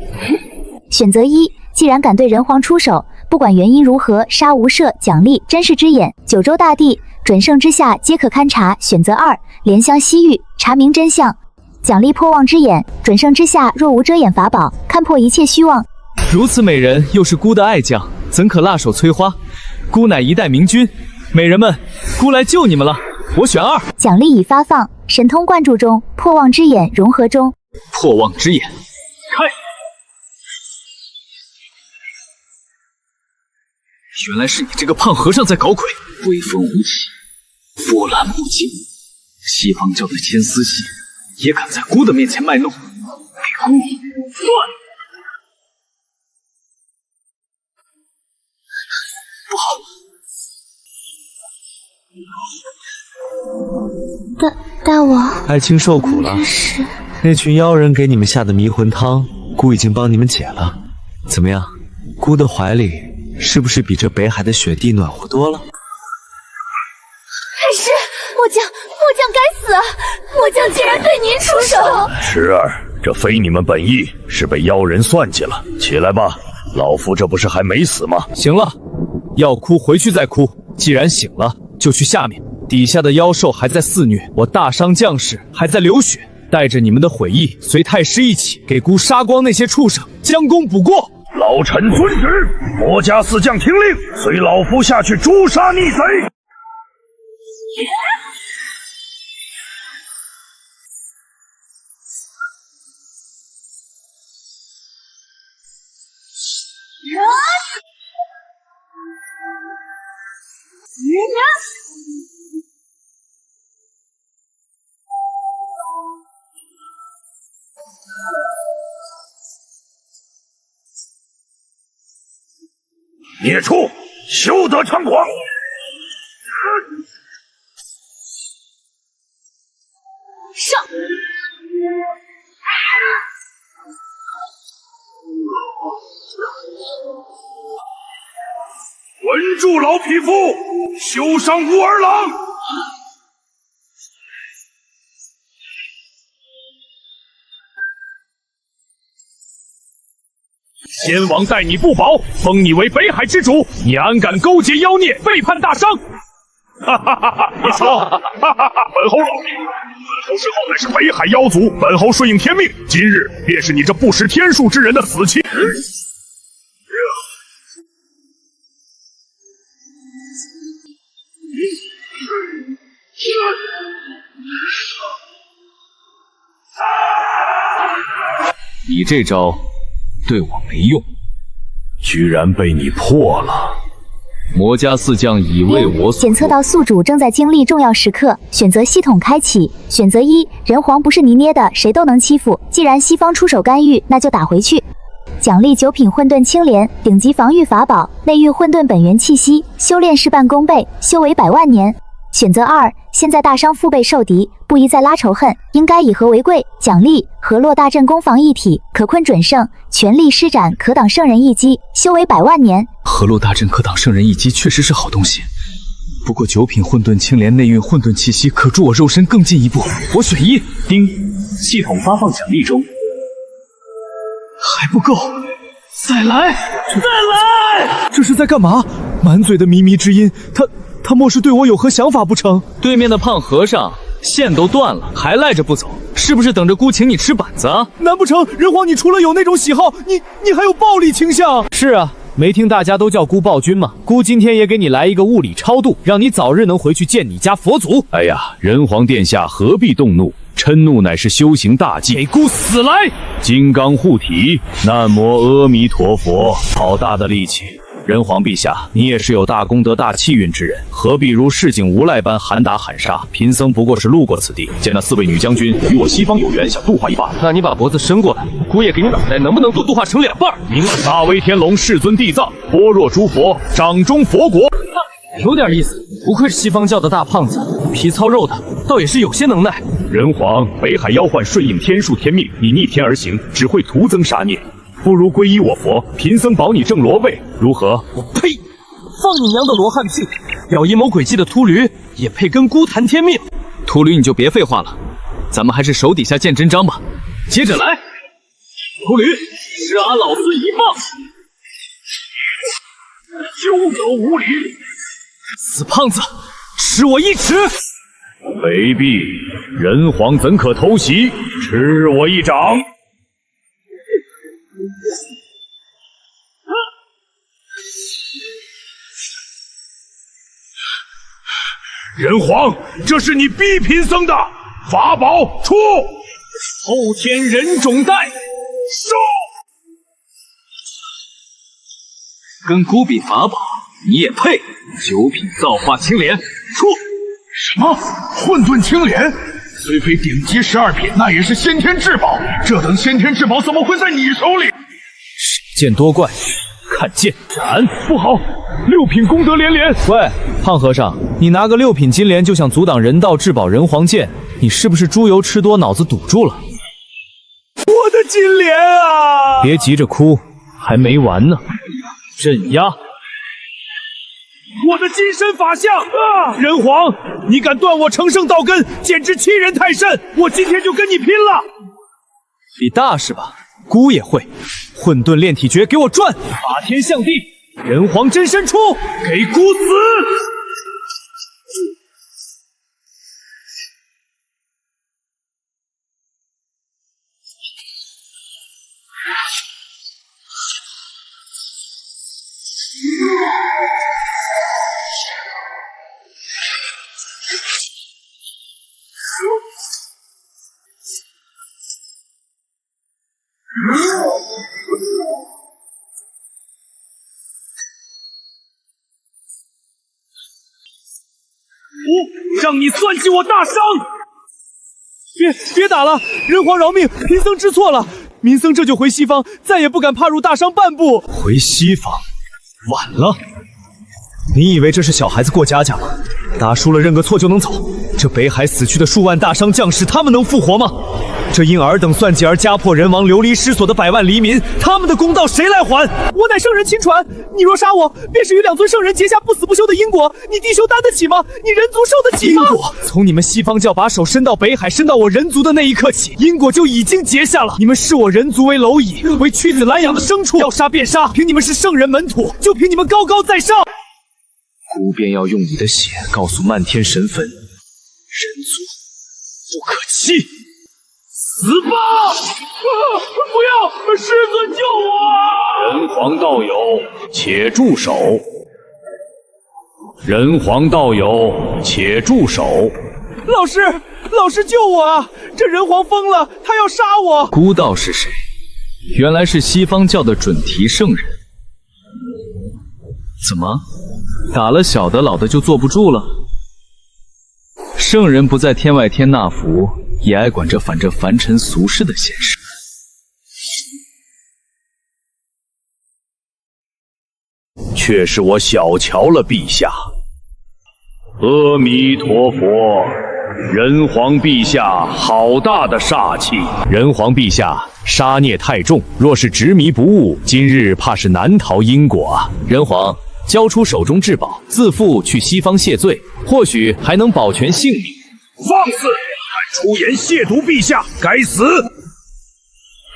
选择一，既然敢对人皇出手，不管原因如何，杀无赦，奖励真视之眼，九州大地准圣之下皆可勘察。选择二，怜香惜玉，查明真相，奖励破妄之眼，准圣之下若无遮掩法宝，看破一切虚妄。如此美人，又是孤的爱将，怎可辣手摧花？孤乃一代明君，美人们，孤来救你们了。我选二。奖励已发放，神通灌注中，破妄之眼融合中。破妄之眼，开！原来是你这个胖和尚在搞鬼！威风无耻，波澜不惊。西方教的牵丝戏，也敢在孤的面前卖弄，给孤断！不好！大王，爱卿受苦了。是那群妖人给你们下的迷魂汤，孤已经帮你们解了。怎么样？孤的怀里是不是比这北海的雪地暖和多了？太师，末将该死啊！末将竟然对您出手！池儿，这非你们本意，是被妖人算计了。起来吧，老夫这不是还没死吗？行了，要哭回去再哭。既然醒了，就去下面。底下的妖兽还在肆虐，我大伤将士还在流血。带着你们的悔意，随太师一起给孤杀光那些畜生，将功补过。老臣遵旨，魔家四将听令，随老夫下去诛杀逆贼。孽畜，休得猖狂！上！稳住老匹夫，休伤武儿郎！先王待你不薄，封你为北海之主，你安敢勾结妖孽，背叛大商？哈哈哈哈！不错，哈哈哈！本侯老弟，本侯身后乃是北海妖族，本侯顺应天命，今日便是你这不识天数之人的死期。你这招对我没用，居然被你破了。魔家四将已为我所检测到宿主正在经历重要时刻，选择系统开启。选择一，人皇不是泥捏的，谁都能欺负。既然西方出手干预，那就打回去。奖励9品混沌青莲，顶级防御法宝，内蕴混沌本源气息，修炼事半功倍，修为100万年。选择二，现在大伤腹背受敌，不宜再拉仇恨，应该以和为贵。奖励河洛大阵攻防一体，可困准圣，全力施展可挡圣人一击，修为100万年。河洛大阵可挡圣人一击确实是好东西，不过9品混沌青莲内蕴混沌气息，可助我肉身更进一步。我选一。丁，系统发放奖励中。还不够，再来！这是在干嘛？满嘴的靡靡之音，他莫是对我有何想法不成？对面的胖和尚线都断了，还赖着不走，是不是等着姑请你吃板子啊？难不成人皇你除了有那种喜好，你还有暴力倾向？是啊，没听大家都叫姑暴君吗？姑今天也给你来一个物理超度，让你早日能回去见你家佛祖。哎呀，人皇殿下何必动怒？嗔怒乃是修行大忌。给姑死来！金刚护体，南无阿弥陀佛。好大的力气！人皇陛下，你也是有大功德、大气运之人，何必如市井无赖般喊打喊杀？贫僧不过是路过此地，见那4位女将军与我西方有缘，想度化一罢。那你把脖子伸过来，姑爷给你脑袋，能不能度化成2半？明大威天龙世尊地藏，般若诸佛掌中佛国。有点意思，不愧是西方教的大胖子，皮糙肉的，倒也是有些能耐。人皇，北海妖幻顺应天数天命，你逆天而行，只会徒增杀孽。不如皈依我佛，贫僧保你正罗位，如何？我呸！放你娘的罗汉屁！有阴谋诡计的秃驴也配跟姑谈天命？秃驴你就别废话了，咱们还是手底下见真章吧。接着来，秃驴，杀老子一棒！休得无礼！死胖子，吃我1尺！卑鄙！人皇怎可偷袭？吃我一掌！人皇，这是你逼贫僧的法宝，出！后天人种袋，收！跟姑比法宝，你也配？9品造化青莲，出！什么混沌青莲？虽非顶级12品，那也是先天至宝。这等先天至宝怎么会在你手里？少见多怪，看剑斩！不好，6品功德连连。喂，胖和尚，你拿个6品金莲就想阻挡人道至宝人皇剑，你是不是猪油吃多，脑子堵住了？我的金莲啊！别急着哭，还没完呢。镇压！我的金身法相啊！人皇，你敢断我成圣道根，简直欺人太甚！我今天就跟你拼了！比大是吧？姑也会。混沌炼体诀，给我转！法天象地，人皇真身出！给姑死！让你算计我大伤！别打了，人皇饶命，贫僧知错了。贫僧这就回西方，再也不敢踏入大商半步。回西方，晚了。你以为这是小孩子过家家吗？打输了认个错就能走？这北海死去的数万大商将士，他们能复活吗？这因尔等算计而家破人亡、流离失所的百万黎民，他们的公道谁来还？我乃圣人亲传，你若杀我，便是与2尊圣人结下不死不休的因果。你地修担得起吗？你人族受得起吗？因果从你们西方教把手伸到北海，伸到我人族的那一刻起，因果就已经结下了。你们视我人族为蝼蚁，为屈子懒养的牲畜，要杀便杀，凭你们是圣人门徒，就凭你们高高在上。姑便要用你的血告诉漫天神坟，人族不可欺。死吧！不要！师尊救我！人皇道友，且住手！人皇道友，且住手！老师救我啊！这人皇疯了，他要杀我！孤道是谁？原来是西方教的准提圣人。怎么，打了小的，老的就坐不住了？圣人不在天外天那福，也爱管这反凡尘俗世的闲事。却是我小瞧了陛下。阿弥陀佛，人皇陛下好大的煞气！人皇陛下杀孽太重，若是执迷不悟，今日怕是难逃因果啊！人皇，交出手中至宝，自负去西方谢罪，或许还能保全性命。放肆！敢出言亵渎陛下，该死！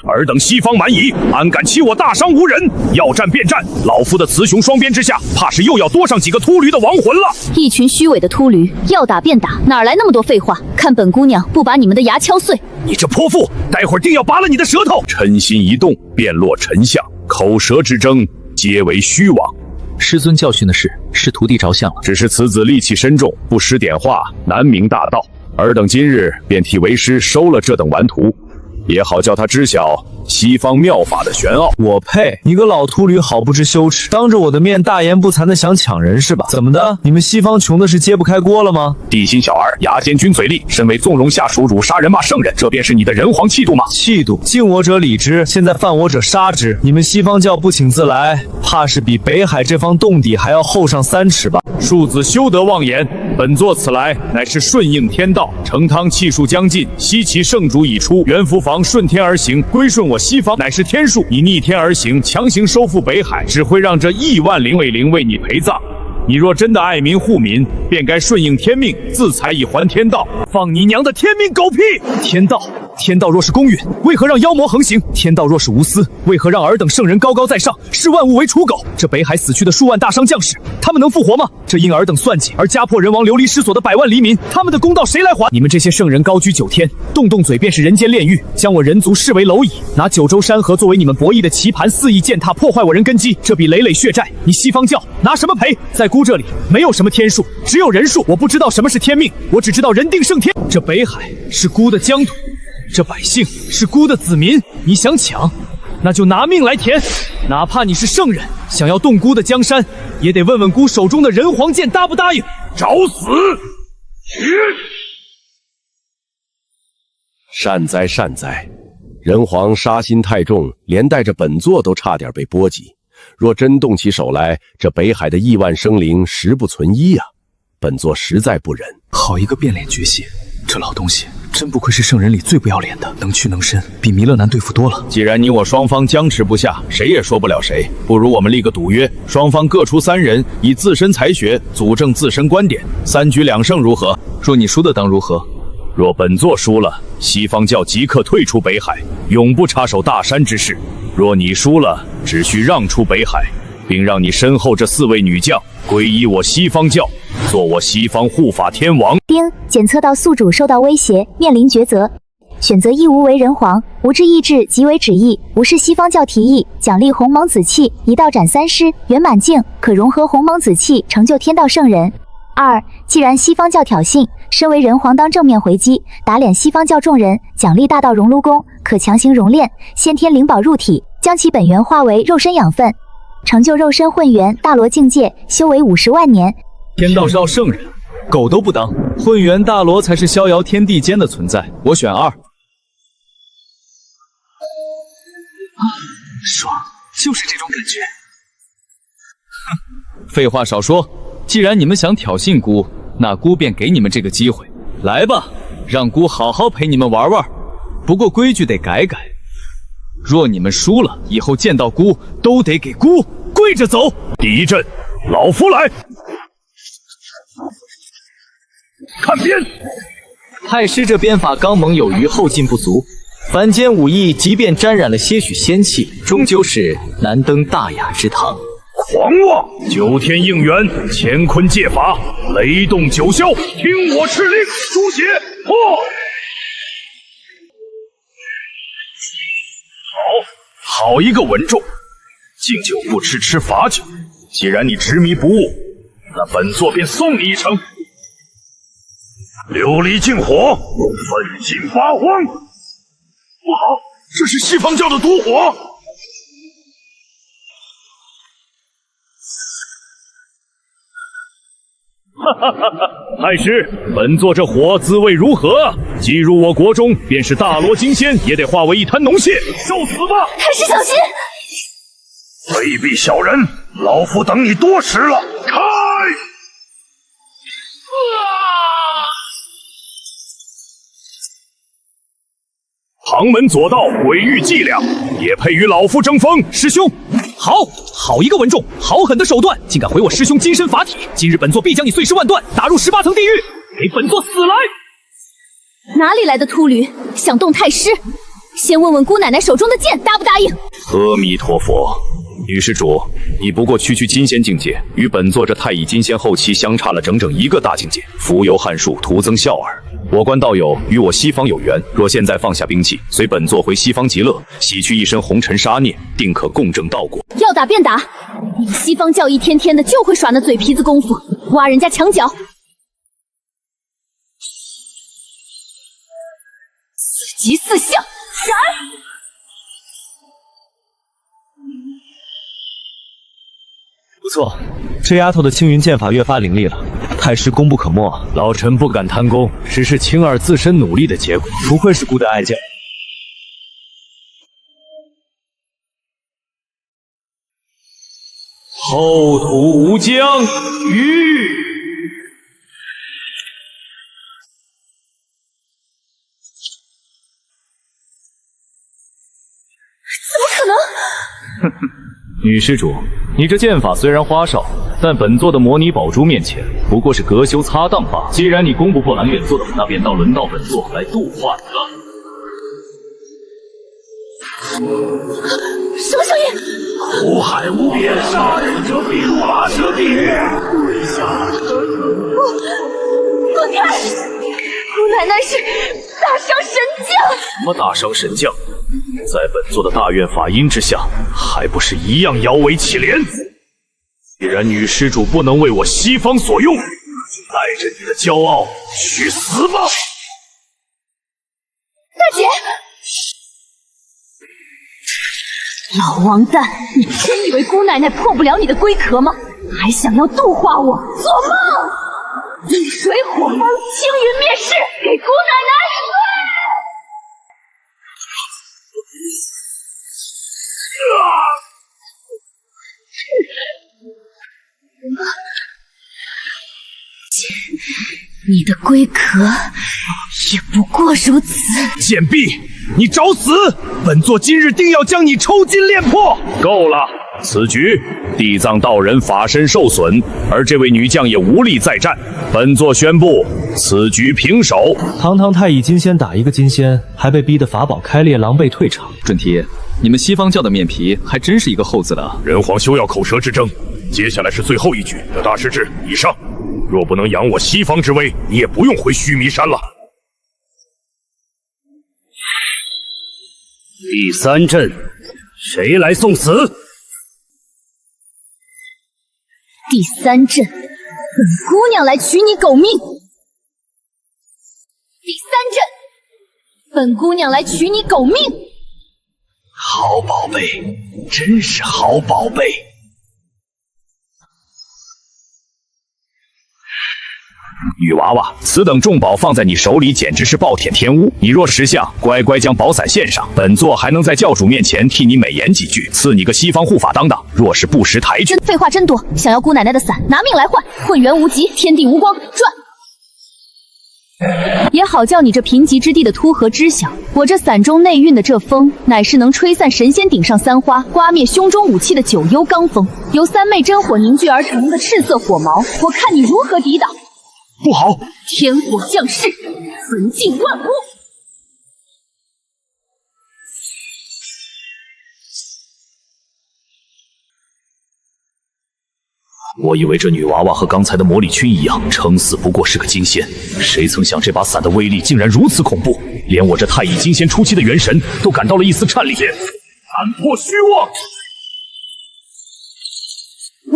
尔等西方蛮夷，安敢欺我大商无人？要战便战！老夫的雌雄双鞭之下，怕是又要多上几个秃驴的亡魂了。一群虚伪的秃驴，要打便打，哪来那么多废话？看本姑娘不把你们的牙敲碎！你这泼妇，待会儿定要拔了你的舌头！嗔心一动，便落丞相，口舌之争皆为虚妄。师尊教训的是徒弟着相了。只是此子戾气深重，不识点化，难明大道。尔等今日便替为师收了这等顽徒，也好叫他知晓西方妙法的玄奥。我呸！你个老秃驴，好不知羞耻，当着我的面大言不惭的想抢人是吧？怎么的？你们西方穷的是揭不开锅了吗？地心小儿，牙尖君嘴利，身为纵容下属，辱杀人骂圣人，这便是你的人皇气度吗？气度，敬我者礼之，现在犯我者杀之。你们西方教不请自来，怕是比北海这方洞底还要厚上3尺吧？庶子休得妄言，本座此来乃是顺应天道，成汤气数将尽，西岐圣主已出，元福坊顺天而行，归顺我西方乃是天数。你逆天而行，强行收复北海，只会让这亿万灵尾灵为你陪葬。你若真的爱民护民，便该顺应天命，自裁以还天道。放你娘的天命狗屁！天道若是公允，为何让妖魔横行？天道若是无私，为何让尔等圣人高高在上，视万物为刍狗？这北海死去的数万大商将士，他们能复活吗？这因尔等算计而家破人亡、流离失所的百万黎民，他们的公道谁来还？你们这些圣人高居9天，动动嘴便是人间炼狱，将我人族视为蝼蚁，拿九州山河作为你们博弈的棋盘，肆意践踏破坏我人根基，这笔累累血债，你西方教拿什么赔？在孤这里没有什么天数，只有人数。我不知道什么是天命，我只知道人定胜天。这北海是孤的疆土，这百姓是孤的子民，你想抢，那就拿命来填。哪怕你是圣人，想要动孤的江山，也得问问孤手中的人皇剑答不答应。找死！善哉善哉，人皇杀心太重，连带着本座都差点被波及。若真动起手来，这北海的亿万生灵实不存一啊！本座实在不忍。好一个变脸绝血，这老东西真不愧是圣人里最不要脸的，能屈能伸，比弥勒难对付多了。既然你我双方僵持不下，谁也说不了谁，不如我们立个赌约，双方各出3人，以自身才学佐证自身观点，3局2胜如何？若你输的当如何？若本座输了，西方教即刻退出北海，永不插手大山之事。若你输了，只需让出北海，并让你身后这4位女将皈依我西方教，做我西方护法天王。丁检测到宿主受到威胁，面临抉择，选择一无为人皇，无志意志即为旨意，无视西方教提议，奖励鸿蒙子气1道斩3尸，圆满境可融合鸿蒙子气，成就天道圣人。2既然西方教挑衅，身为人皇当正面回击，打脸西方教众人，奖励大道熔炉功，可强行熔炼先天灵宝入体，将其本源化为肉身养分，成就肉身混元大罗境界，修为50万年。天道是道圣人，狗都不当，混元大罗才是逍遥天地间的存在。我选2。爽，就是这种感觉。哼，废话少说，既然你们想挑衅姑，那姑便给你们这个机会。来吧，让姑好好陪你们玩玩。不过规矩得改改，若你们输了，以后见到姑都得给姑跪着走。第一阵，老夫来。看鞭！太师这鞭法刚猛有余，后劲不足。凡间武艺，即便沾染了些许仙气，终究是难登大雅之堂。狂妄！9天应元，乾坤借法，雷动9霄，听我敕令，书写破！好一个稳重，敬酒不吃吃罚酒。既然你执迷不悟，那本座便送你一程。琉璃净火，奋进八荒。不好，这是西方教的毒火。哈哈哈哈！太师，本座这火滋味如何？击入我国中，便是大罗金仙，也得化为一滩脓血，受死吧！太师小心！卑鄙小人，老夫等你多时了！开！旁门左道，鬼域伎俩，也配与老夫争锋？师兄，好一个稳重好狠的手段，竟敢毁我师兄金身法体！今日本座必将你碎尸万段，打入18层地狱，给本座死来！哪里来的秃驴，想动太师？先问问姑奶奶手中的剑答不答应？阿弥陀佛，女施主，你不过区金仙境界，与本座这太乙金仙后期相差了整整1个大境界，浮游汉术，徒增笑耳。我观道友与我西方有缘，若现在放下兵器，随本座回西方极乐，洗去一身红尘杀孽，定可共振道果。要打便打，你们西方教一天天的就会耍那嘴皮子功夫，挖人家墙角。四级四象，斩！不错，这丫头的青云剑法越发凌厉了，太师功不可没。老臣不敢贪功，只是青儿自身努力的结果。不愧是孤的爱将。后土无疆，虞。怎么可能？哼哼，女施主，你这剑法虽然花哨，但本座的魔拟宝珠面前不过是隔修擦当罢了。既然你攻不过蓝远座的，那便轮到本座来度化你了。什么声音？苦海无边，杀人者必入拔舌地狱。跪下！滚开！姑奶奶是大商神将。什么大商神将？在本座的大愿法音之下，还不是一样摇尾乞怜？既然女施主不能为我西方所用，带着你的骄傲去死吧！大姐。老王蛋，你真以为姑奶奶破不了你的龟壳吗？还想要度化我？做梦！地水火风，青云灭世，给姑奶奶！你的龟壳也不过如此。贱婢，你找死！本座今日定要将你抽筋炼破！够了，此局地藏道人法身受损，而这位女将也无力再战。本座宣布，此局平手。堂堂太乙金仙打一个金仙，还被逼得法宝开裂，狼狈退场。准提，你们西方教的面皮还真是一个厚子的啊！人皇休要口舌之争，接下来是最后一局。得大师至，以上。若不能扬我西方之威，你也不用回须弥山了。第3阵，谁来送死？第3阵，本姑娘来取你狗命。第3阵，本姑娘来取你狗命。好宝贝，真是好宝贝。女娃娃，此等重宝放在你手里，简直是暴殄天物。你若识相，乖乖将宝伞献上，本座还能在教主面前替你美言几句，赐你个西方护法当当。若是不识抬举，废话真多，想要姑奶奶的伞，拿命来换！混元无极，天地无光，转！也好叫你这贫瘠之地的秃河知晓，我这伞中内蕴的这风，乃是能吹散神仙顶上三花，刮灭胸中武器的九幽罡风，由3昧真火凝聚而成的赤色火毛，我看你如何抵挡！不好！天火降世，焚尽万物！我以为这女娃娃和刚才的魔力君一样，撑死不过是个金仙，谁曾想这把伞的威力竟然如此恐怖，连我这太乙金仙初期的元神都感到了一丝颤栗。斩破虚妄！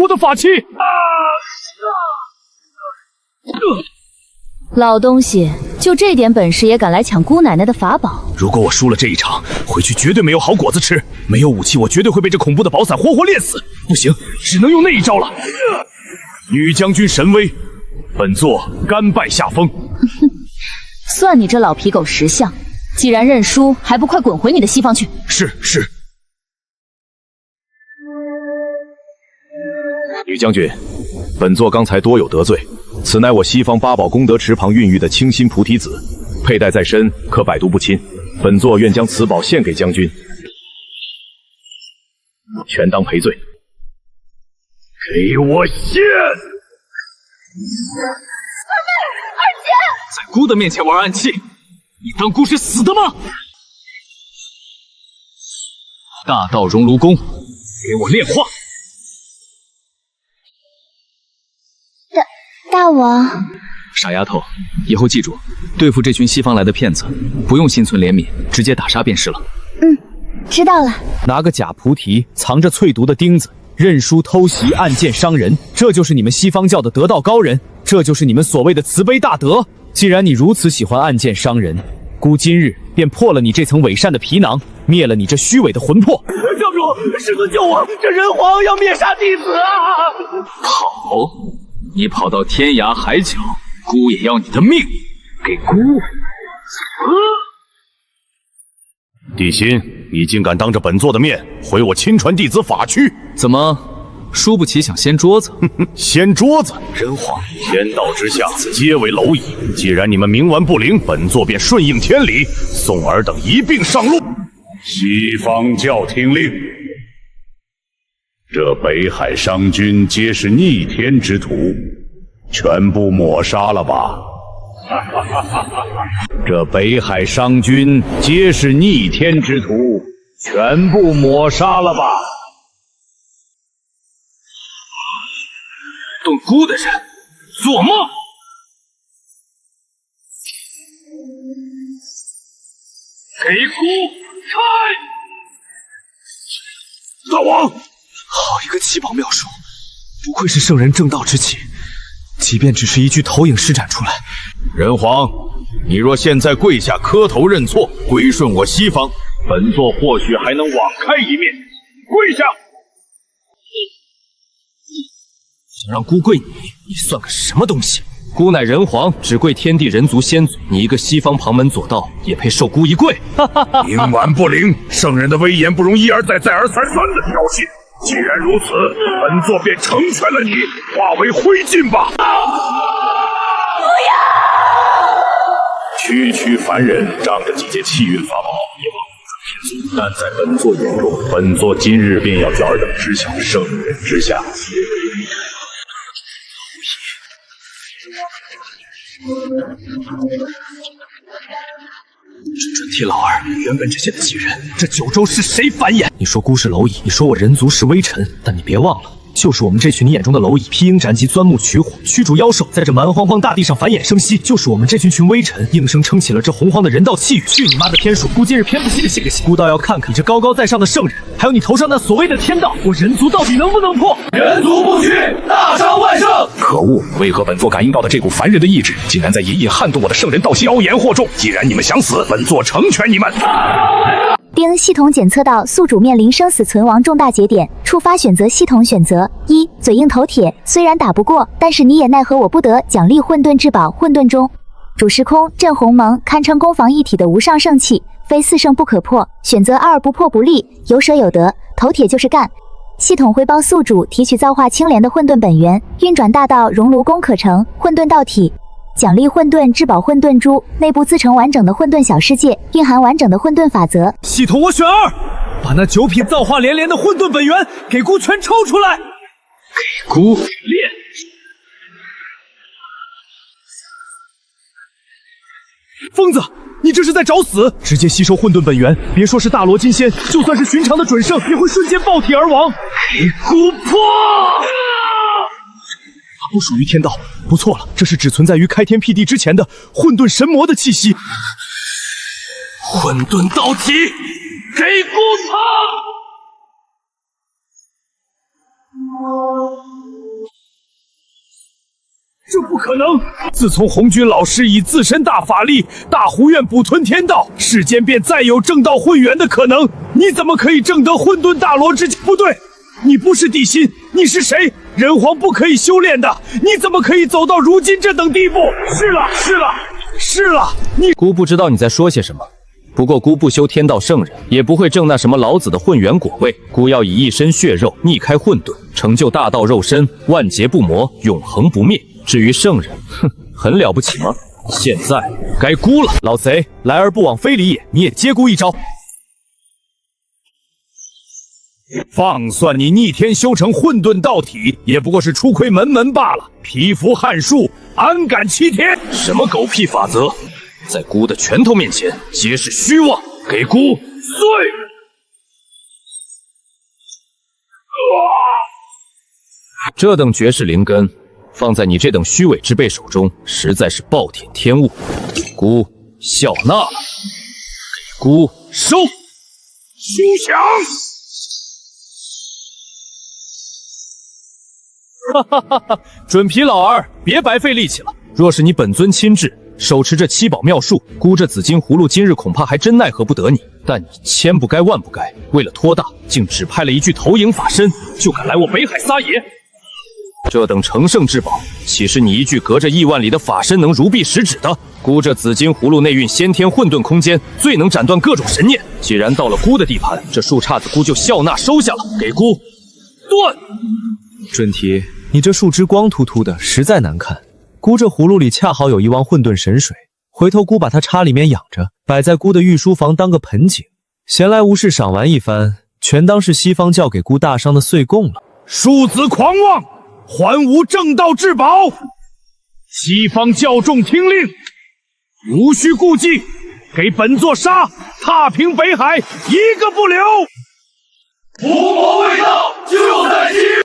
我的法器！老东西，就这点本事也敢来抢姑奶奶的法宝？如果我输了这一场，回去绝对没有好果子吃。没有武器，我绝对会被这恐怖的宝伞活活炼死。不行，只能用那一招了。女将军神威，本座甘拜下风。算你这老皮狗识相，既然认输，还不快滚回你的西方去！是。女将军，本座刚才多有得罪。此乃我西方八宝功德池旁孕育的清心菩提子，佩戴在身，可百毒不侵。本座愿将此宝献给将军，全当赔罪。给我献！二姐，在姑的面前玩暗器，你当姑是死的吗？大道熔炉功，给我炼化！大王，傻丫头，以后记住，对付这群西方来的骗子，不用心存怜悯，直接打杀便是了。知道了。拿个假菩提，藏着淬毒的钉子，认输偷袭，暗箭伤人，这就是你们西方教的得道高人，这就是你们所谓的慈悲大德。既然你如此喜欢暗箭伤人，孤今日便破了你这层伪善的皮囊，灭了你这虚伪的魂魄。教主，师尊救我！这人皇要灭杀弟子啊！好，你跑到天涯海角，孤也要你的命，给孤地心，你竟敢当着本座的面毁我亲传弟子法躯！怎么，输不起想掀桌子？掀桌子！人皇，天道之下，皆为蝼蚁。既然你们冥顽不灵，本座便顺应天理，送尔等一并上路。西方教听令，这北海商君皆是逆天之徒，全部抹杀了吧！这北海商君皆是逆天之徒，全部抹杀了吧！动孤的人，做梦！给孤开！大王，好一个七宝妙术，不愧是圣人正道之气，即便只是一具投影施展出来。人皇，你若现在跪下磕头认错，归顺我西方，本座或许还能网开一面。跪下！想让孤跪你算个什么东西？孤乃人皇，只跪天地人族先祖，你一个西方旁门左道，也配受孤一跪？冥顽不灵，圣人的威严不容一而再、再而三的挑衅。既然如此，本座便成全了你，化为灰烬吧！不要！区区凡人，仗着几件气运法宝，也望不得天尊。但在本座眼中，本座今日便要叫尔等知晓圣人之下。准提老儿，原本这些的几人，这九州是谁繁衍？你说孤是蝼蚁，你说我人族是微尘，但你别忘了，就是我们这群你眼中的蝼蚁，披鹰斩棘，钻木取火，驱逐妖兽，在这蛮荒荒大地上繁衍生息。就是我们这群微尘，硬生撑起了这洪荒的人道气宇。去你妈的天数！孤今日偏不信这个邪，孤倒要看看你这高高在上的圣人，还有你头上那所谓的天道，我人族到底能不能破？人族不屈，大商万圣！可恶！为何本座感应到的这股凡人的意志，竟然在隐隐撼动我的圣人道心？妖言惑众！既然你们想死，本座成全你们！丁系统检测到宿主面临生死存亡重大节点，触发选择系统选择：一、嘴硬头铁，虽然打不过，但是你也奈何我不得。奖励混沌至宝混沌钟，主时空镇鸿蒙，堪称攻防一体的无上圣器，非四圣不可破。选择2，不破不立，有舍有得，头铁就是干。系统汇报宿主提取造化青莲的混沌本源，运转大道熔炉功可成混沌道体。奖励混沌至宝混沌珠，内部自成完整的混沌小世界，蕴含完整的混沌法则。系统我选2，把那9品造化连连的混沌本源给孤全抽出来。给孤练。疯子，你这是在找死！直接吸收混沌本源，别说是大罗金仙，就算是寻常的准圣，也会瞬间爆体而亡。给孤破！不属于天道，不错了，这是只存在于开天辟地之前的混沌神魔的气息。混沌道体，给孤他！这不可能！自从红军老师以自身大法力大胡愿捕吞天道，世间便再有正道混元的可能。你怎么可以证得混沌大罗之境？不对，你不是地心，你是谁？人皇不可以修炼的，你怎么可以走到如今这等地步？是了，你孤不知道你在说些什么。不过孤不修天道圣人，也不会证那什么老子的混元果位。孤要以一身血肉逆开混沌，成就大道肉身，万劫不磨，永恒不灭。至于圣人，哼，很了不起吗？现在该孤了。老贼，来而不往非礼也，你也接孤一招。放算你逆天修成混沌道体，也不过是出窥门门罢了。蚍蜉撼树，安敢欺天？什么狗屁法则，在孤的拳头面前皆是虚妄。给孤碎！这等绝世灵根，放在你这等虚伪之辈手中，实在是暴殄天物。孤笑纳了，给孤收！休想！哈哈哈哈！准皮老儿，别白费力气了。若是你本尊亲至，手持这七宝妙术，箍着紫金葫芦，今日恐怕还真奈何不得你。但你千不该万不该，为了托大，竟只派了一具投影法身，就敢来我北海撒野。这等成圣至宝，岂是你一具隔着亿万里的法身能如臂使指的？箍着紫金葫芦内蕴先天混沌空间，最能斩断各种神念。既然到了箍的地盘，这树杈子箍就笑纳收下了，给箍断。准提，你这树枝光秃秃的，实在难看。箍这葫芦里恰好有一汪混沌神水，回头箍把它插里面养着，摆在箍的御书房当个盆景。闲来无事赏玩一番，全当是西方教给箍大伤的岁贡了。庶子狂妄，还吾正道至宝！西方教众听令，无需顾忌，给本座杀，踏平北海，一个不留！伏魔未到，就在今日！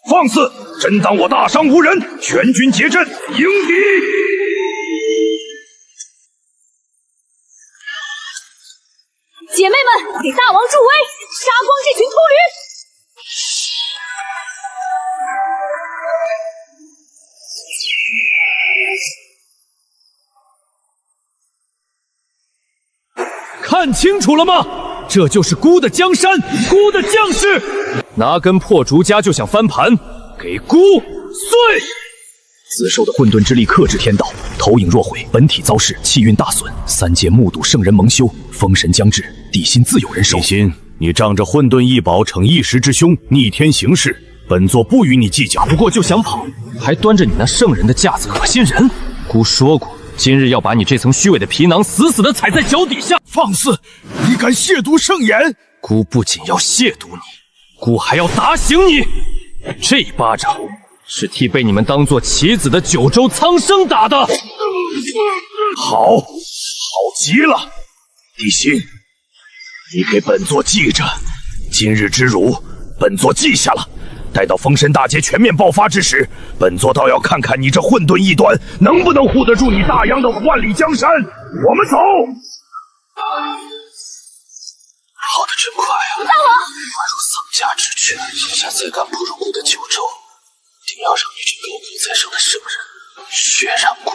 放肆！真当我大商无人，全军结阵迎敌！姐妹们，给大王助威，杀光这群秃驴！看清楚了吗？这就是箍的江山，箍的将士！拿根破竹夹就想翻盘，给箍碎！自受的混沌之力克制天道，投影若毁，本体遭事，气运大损。三界目睹圣人蒙羞，封神将至，地心自有人收。地心，你仗着混沌异宝逞一时之凶，逆天行事，本座不与你计较。不过就想跑，还端着你那圣人的架子，可心人！箍说过，今日要把你这层虚伪的皮囊死死地踩在脚底下。放肆！你敢亵渎圣言！箍不仅要亵渎你，箍还要打醒你。这一巴掌是替被你们当作棋子的九州苍生打的。好极了，地心，你给本座记着，今日之辱，本座记下了。待到封神大劫全面爆发之时，本座倒要看看你这混沌异端能不能护得住你大洋的万里江山。我们走。跑得真快啊！大王，宛如丧家之犬，现下再敢步入孤的九州，定要让你这高高在上的圣人血染孤